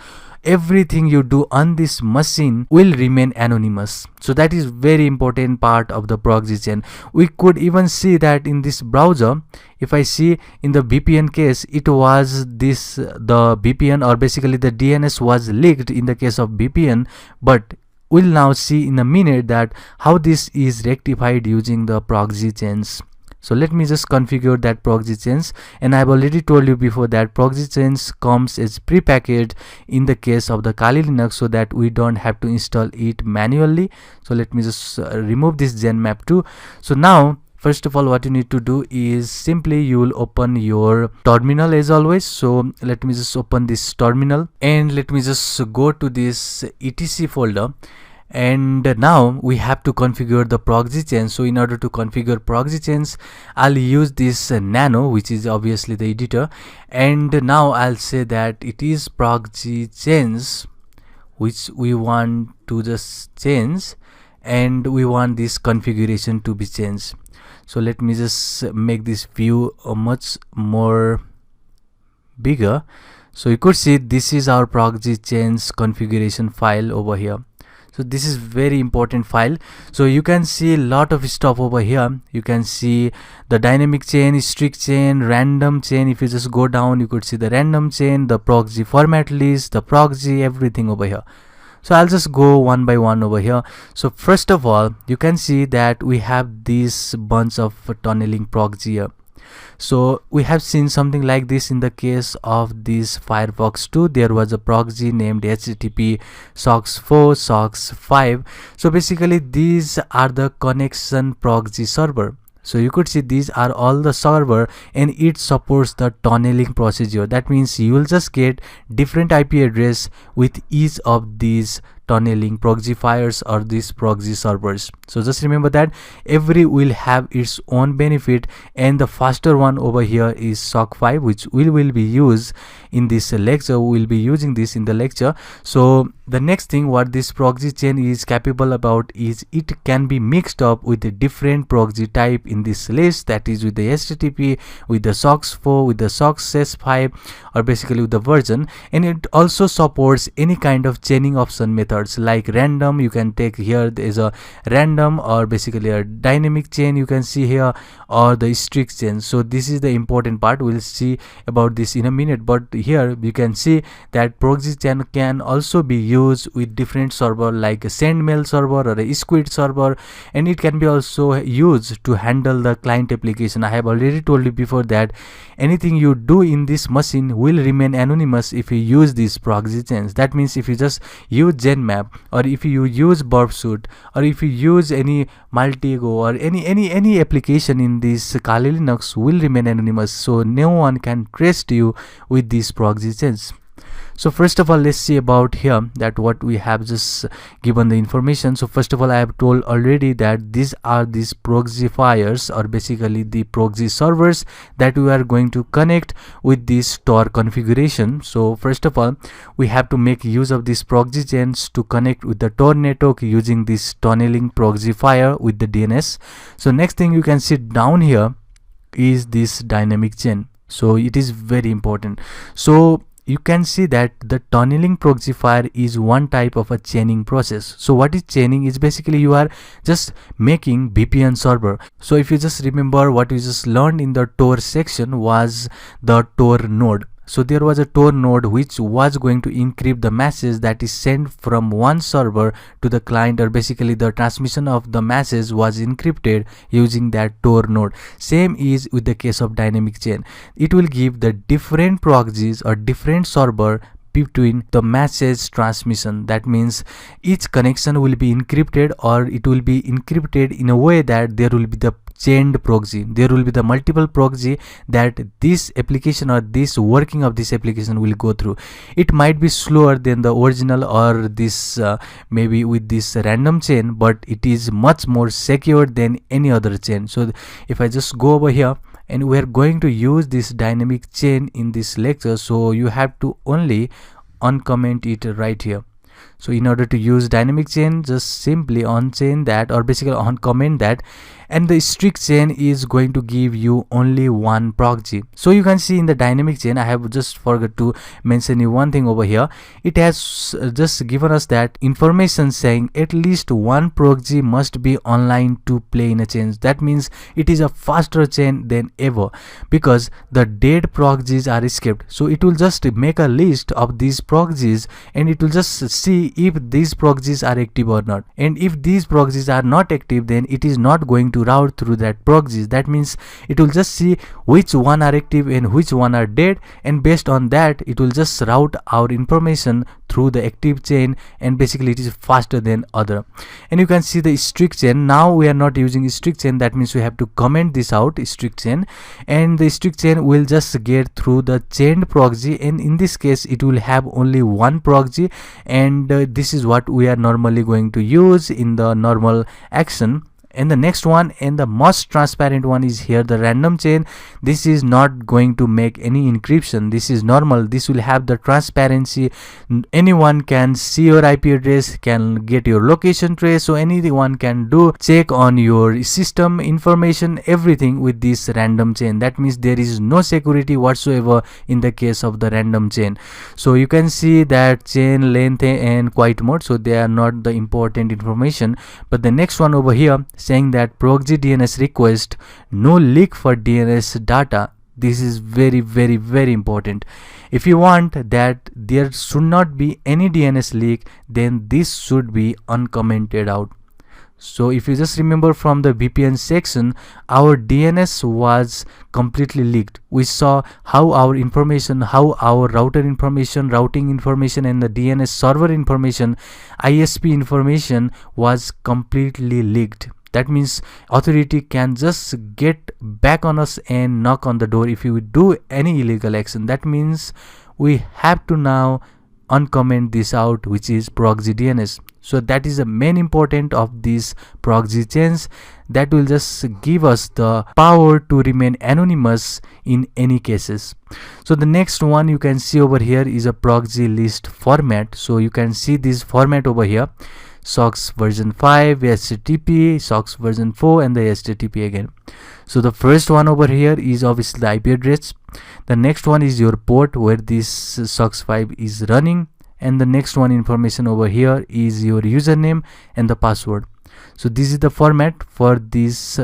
everything you do on this machine will remain anonymous. So that is very important part of the proxy chain. We could even see that in this browser. If I see in the VPN case, it was this the VPN, or basically the DNS was leaked in the case of VPN, but we'll now see in a minute that how this is rectified using the proxy chains. So let me just configure that proxy chains, and I've already told you before that proxy chains comes as prepackaged in the case of the Kali Linux, so that we don't have to install it manually. So let me just remove this Genmap too. So now first of all, what you need to do is simply you will open your terminal as always. So let me just open this terminal, and let me just go to this etc folder. And now we have to configure the proxy chain. So in order to configure proxy chains, I'll use this nano, which is obviously the editor, and now I'll say that it is proxy chains which we want to just change, and we want this configuration to be changed. So let me just make this view much more bigger. So you could see this is our proxy chains configuration file over here. So this is very important file. So you can see a lot of stuff over here. You can see the dynamic chain, strict chain, random chain. If you just go down, you could see the random chain, the proxy format list, the proxy, everything over here. So I'll just go one by one over here. So first of all, you can see that we have this bunch of tunneling proxy here. So we have seen something like this in the case of this Firefox 2. There was a proxy named HTTP SOCKS 4, SOCKS 5. So basically these are the connection proxy server. So you could see these are all the server, and it supports the tunneling procedure. That means you will just get different IP address with each of these tunneling proxifiers or these proxy servers. So just remember that every will have its own benefit, and the faster one over here is SOC 5, which we will be used in this lecture. We will be using this in the lecture. So the next thing what this proxy chain is capable about is it can be mixed up with a different proxy type in this list, that is with the HTTP, with the SOCKS 4, with the SOCKS 5, or basically with the version. And it also supports any kind of chaining option methods like random. You can take here, there is a random or basically a dynamic chain you can see here, or the strict chain. So this is the important part. We'll see about this in a minute, but here you can see that proxy chain can also be used with different server like a sendmail server or a squid server, and it can be also used to handle the client application. I have already told you before that anything you do in this machine will remain anonymous if you use these proxy chains. That means if you just use Genmap, or if you use Burpsuit, or if you use any Multigo or any application in this Kali Linux will remain anonymous. So no one can trace you with these proxy chains. So first of all, let's see about here that what we have just given the information. So first of all, I have told already that these are these proxifiers, or basically the proxy servers that we are going to connect with this Tor configuration. So first of all, we have to make use of these proxy chains to connect with the Tor network using this tunneling proxifier with the DNS. So next thing you can see down here is this dynamic chain. So it is very important. So you can see that the tunneling proxifier is one type of a chaining process. So what is chaining is basically you are just making VPN server. So if you just remember what we just learned in the Tor section was the Tor node. So there was a Tor node which was going to encrypt the message that is sent from one server to the client, or basically the transmission of the message was encrypted using that Tor node. Same is with the case of dynamic chain. It will give the different proxies or different server between the message transmission. That means each connection will be encrypted, or it will be encrypted in a way that there will be the chained proxy. There will be the multiple proxy that this application or this working of this application will go through. It might be slower than the original or this maybe with this random chain, but it is much more secure than any other chain. So if I just go over here, and we are going to use this dynamic chain in this lecture, so you have to only uncomment it right here. So in order to use dynamic chain, just simply unchain that, or basically uncomment that, and the strict chain is going to give you only one proxy. So you can see in the dynamic chain, I have just forgot to mention you one thing over here. It has just given us that information saying at least one proxy must be online to play in a chain. That means it is a faster chain than ever, because the dead proxies are skipped. So it will just make a list of these proxies, and it will just see if these proxies are active or not. And if these proxies are not active, then it is not going to route through that proxies. That means it will just see which one are active and which one are dead, and based on that it will just route our information through the active chain, and basically it is faster than other. And you can see the strict chain. Now we are not using strict chain, that means we have to comment this out, strict chain, and the strict chain will just get through the chained proxy, and in this case it will have only one proxy, and this is what we are normally going to use in the normal action. And the next one, and the most transparent one, is here the random chain. This is not going to make any encryption. This is normal. This will have the transparency. Anyone can see your IP address, can get your location trace, so anyone can do check on your system information, everything with this random chain. That means there is no security whatsoever in the case of the random chain. So you can see that chain length and quiet mode, so they are not the important information. But the next one over here, saying that proxy DNS request, no leak for DNS data. This is very, very, very important. If you want that there should not be any DNS leak, then this should be uncommented out. So if you just remember from the VPN section, our DNS was completely leaked. We saw how our information, how our router information, routing information, and the DNS server information, ISP information was completely leaked. That means authority can just get back on us and knock on the door if you do any illegal action. That means we have to now uncomment this out, which is proxy DNS. So that is the main important of these proxy chains, that will just give us the power to remain anonymous in any cases. So the next one you can see over here is a proxy list format. So you can see this format over here: SOX version 5, HTTP, SOX version 4, and the HTTP again. So the first one over here is obviously the IP address. The next one is your port where this SOX 5 is running, and the next one information over here is your username and the password. So this is the format for this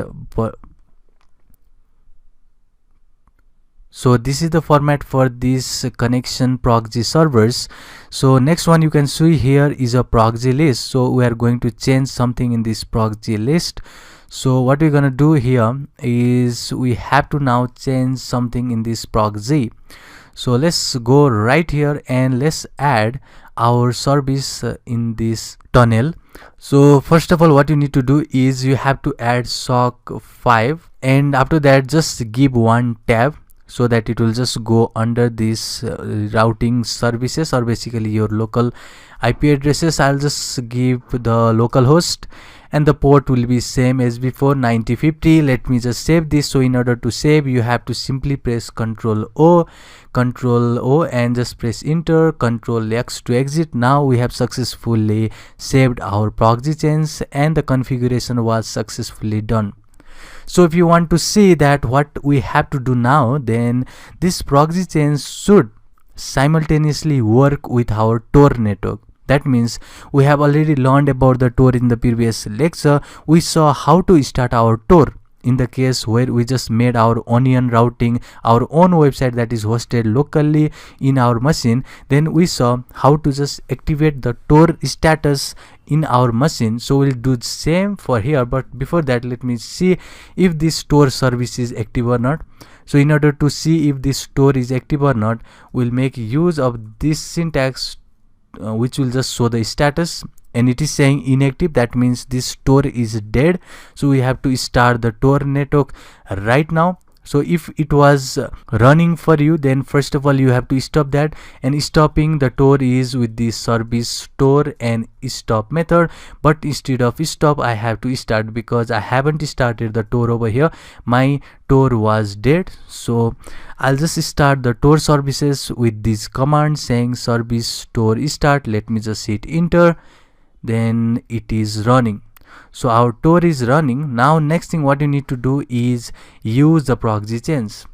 So this is the format for these connection proxy servers. So next one you can see here is a proxy list. So we are going to change something in this proxy list. So what we're gonna do here is we have to now change something in this proxy. So let's go right here and let's add our service in this tunnel. So first of all, what you need to do is you have to add SOC 5, and after that just give one tab, so that it will just go under this routing services, or basically your local IP addresses. I'll just give the local host, and the port will be same as before, 9050. Let me just save this. So in order to save, you have to simply press Ctrl O and just press enter, Ctrl X to exit. Now we have successfully saved our proxy chains and the configuration was successfully done. So if you want to see that what we have to do now, then this proxy chain should simultaneously work with our Tor network. That means we have already learned about the Tor in the previous lecture. We saw how to start our Tor in the case where we just made our onion routing, our own website that is hosted locally in our machine, then we saw how to just activate the Tor status in our machine. So we'll do the same for here, but before that let me see if this Tor service is active or not. So in order to see if this Tor is active or not, we'll make use of this syntax which will just show the status, and it is saying inactive. That means this Tor is dead. So we have to start the Tor network right now. So if it was running for you, then first of all you have to stop that, and stopping the Tor is with the service Tor and stop method. But instead of stop, I have to start because I haven't started the Tor over here. My Tor was dead. So I'll just start the Tor services with this command saying service Tor start. Let me just hit enter. Then it is running. So our Tor is running. Now next thing what you need to do is use the proxy chains.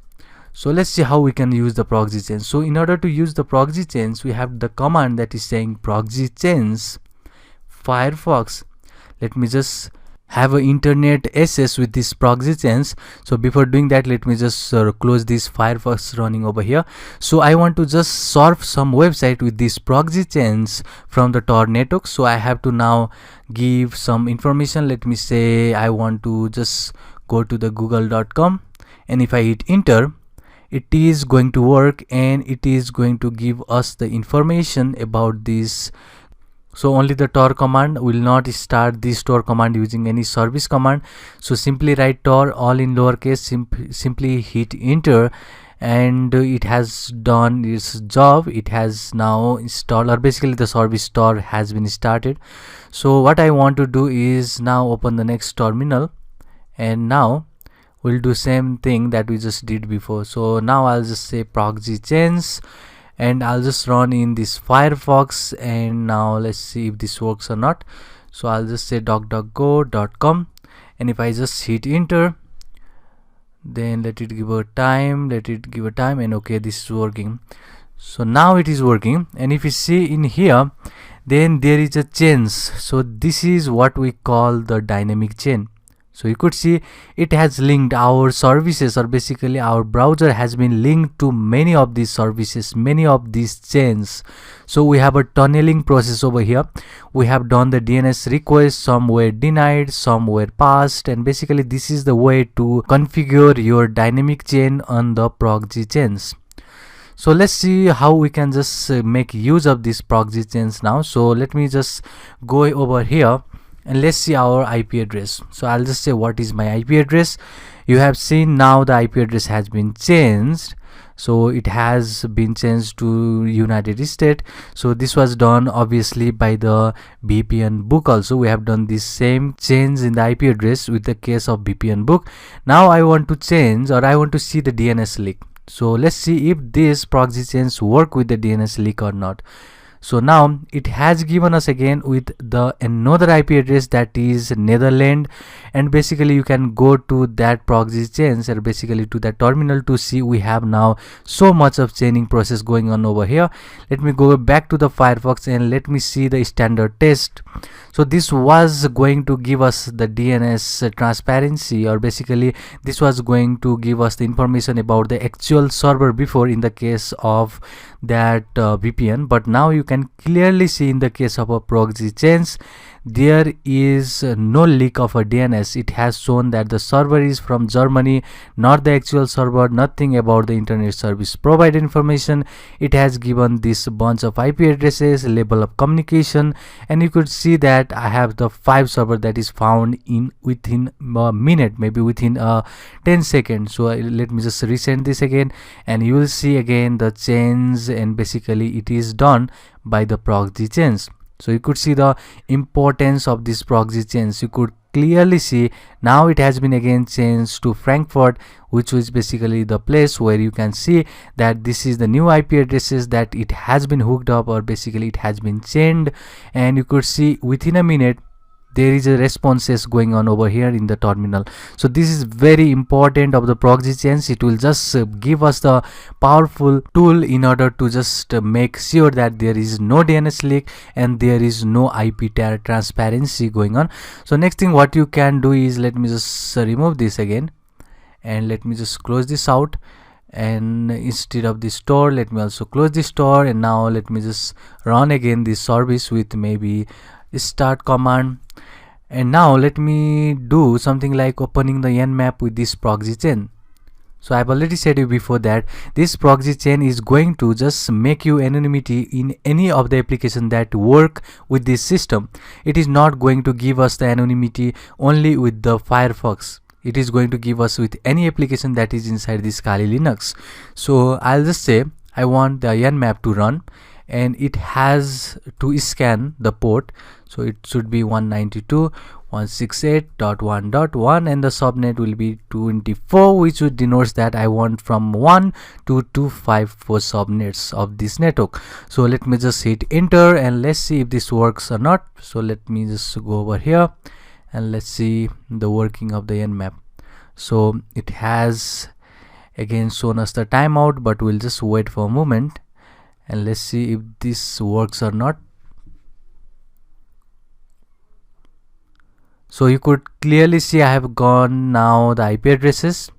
So let's see how we can use the proxy chains. So in order to use the proxy chains, we have the command that is saying proxy chains Firefox. Let me just have an internet access with this proxy chains. So before doing that, let me just close this Firefox running over here. So I want to just surf some website with this proxy chains from the Tor network. So I have to now give some information. Let me say I want to just go to the google.com, and if I hit enter, it is going to work and it is going to give us the information about this. So only the Tor command will not start this Tor command using any service command. So simply write Tor all in lowercase, simply hit enter, and it has done its job. It has now installed, or basically the service Tor has been started. So what I want to do is now open the next terminal, and now we'll do same thing that we just did before. So now I'll just say proxy chains, and I'll just run in this Firefox, and now let's see if this works or not. So I'll just say docgo.com, and if I just hit enter, then let it give a time, and okay, this is working. So now it is working, and if you see in here, then there is a chains. So this is what we call the dynamic chain. So you could see it has linked our services, or basically our browser has been linked to many of these services, many of these chains. So we have a tunneling process over here. We have done the DNS request, some were denied, some were passed, and basically this is the way to configure your dynamic chain on the proxy chains. So let's see how we can just make use of these proxy chains now. So let me just go over here, and let's see our IP address. So I'll just say what is my IP address. You have seen now the IP address has been changed. So it has been changed to United States. So this was done obviously by the VPN book. Also we have done this same change in the IP address with the case of VPN book. Now I want to change, or I want to see the DNS leak. So let's see if this proxy chains work with the DNS leak or not. So now it has given us again with the another IP address that is Netherlands, and basically you can go to that proxy chains, or basically to that terminal, to see we have now so much of chaining process going on over here. Let me go back to the Firefox and let me see the standard test. So this was going to give us the DNS transparency, or basically this was going to give us the information about the actual server before in the case of that VPN. But now you can clearly see in the case of a proxy chains, there is no leak of a DNS. It has shown that the server is from Germany, not the actual server, nothing about the internet service provider information. It has given this bunch of IP addresses, label of communication, and you could see that I have the 5 server that is found in within a minute, maybe within 10 seconds. So let me just resend this again, and you will see again the chains, and basically it is done by the proxy chains. So you could see the importance of this proxy chains. You could clearly see now it has been again changed to Frankfurt, which is basically the place where you can see that this is the new IP addresses that it has been hooked up, or basically it has been chained, and you could see within a minute there is a responses going on over here in the terminal. So this is very important of the proxy chains. It will just give us the powerful tool in order to just make sure that there is no DNS leak and there is no IP transparency going on. So next thing what you can do is, let me just remove this again and let me just close this out, and instead of this store, let me also close this store, and now let me just run again this service with maybe start command. And now let me do something like opening the nmap with this proxy chain. So I've already said you before that this proxy chain is going to just make you anonymity in any of the application that work with this system. It is not going to give us the anonymity only with the Firefox. It is going to give us with any application that is inside this Kali Linux. So I'll just say I want the nmap to run, and it has to scan the port. So it should be 192.168.1.1 and the subnet will be 24, which would denotes that I want from 1 to 254 subnets of this network. So let me just hit enter and let's see if this works or not. So let me just go over here and let's see the working of the nmap. So it has again shown us the timeout, but we'll just wait for a moment and let's see if this works or not. So you could clearly see I have gone now the IP addresses.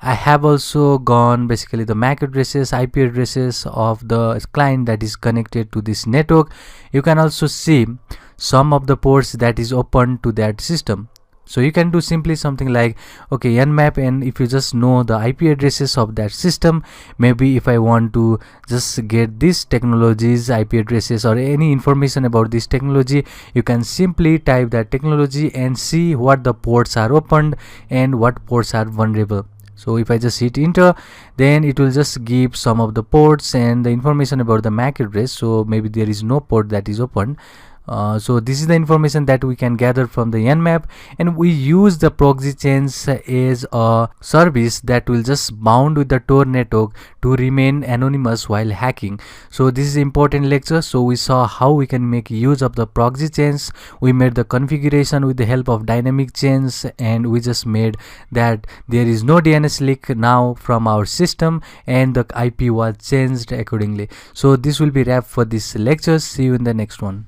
I have also gone basically the MAC addresses, IP addresses of the client that is connected to this network. You can also see some of the ports that is open to that system. So you can do simply something like, okay, nmap, and if you just know the IP addresses of that system, maybe if I want to just get this technology's IP addresses or any information about this technology, you can simply type that technology and see what the ports are opened and what ports are vulnerable. So if I just hit enter, then it will just give some of the ports and the information about the MAC address. So maybe there is no port that is open. So this is the information that we can gather from the nmap, and we use the proxy chains as a service that will just bound with the Tor network to remain anonymous while hacking. So this is important lecture. So we saw how we can make use of the proxy chains. We made the configuration with the help of dynamic chains, and we just made that there is no DNS leak now from our system and the IP was changed accordingly. So this will be wrap for this lecture. See you in the next one.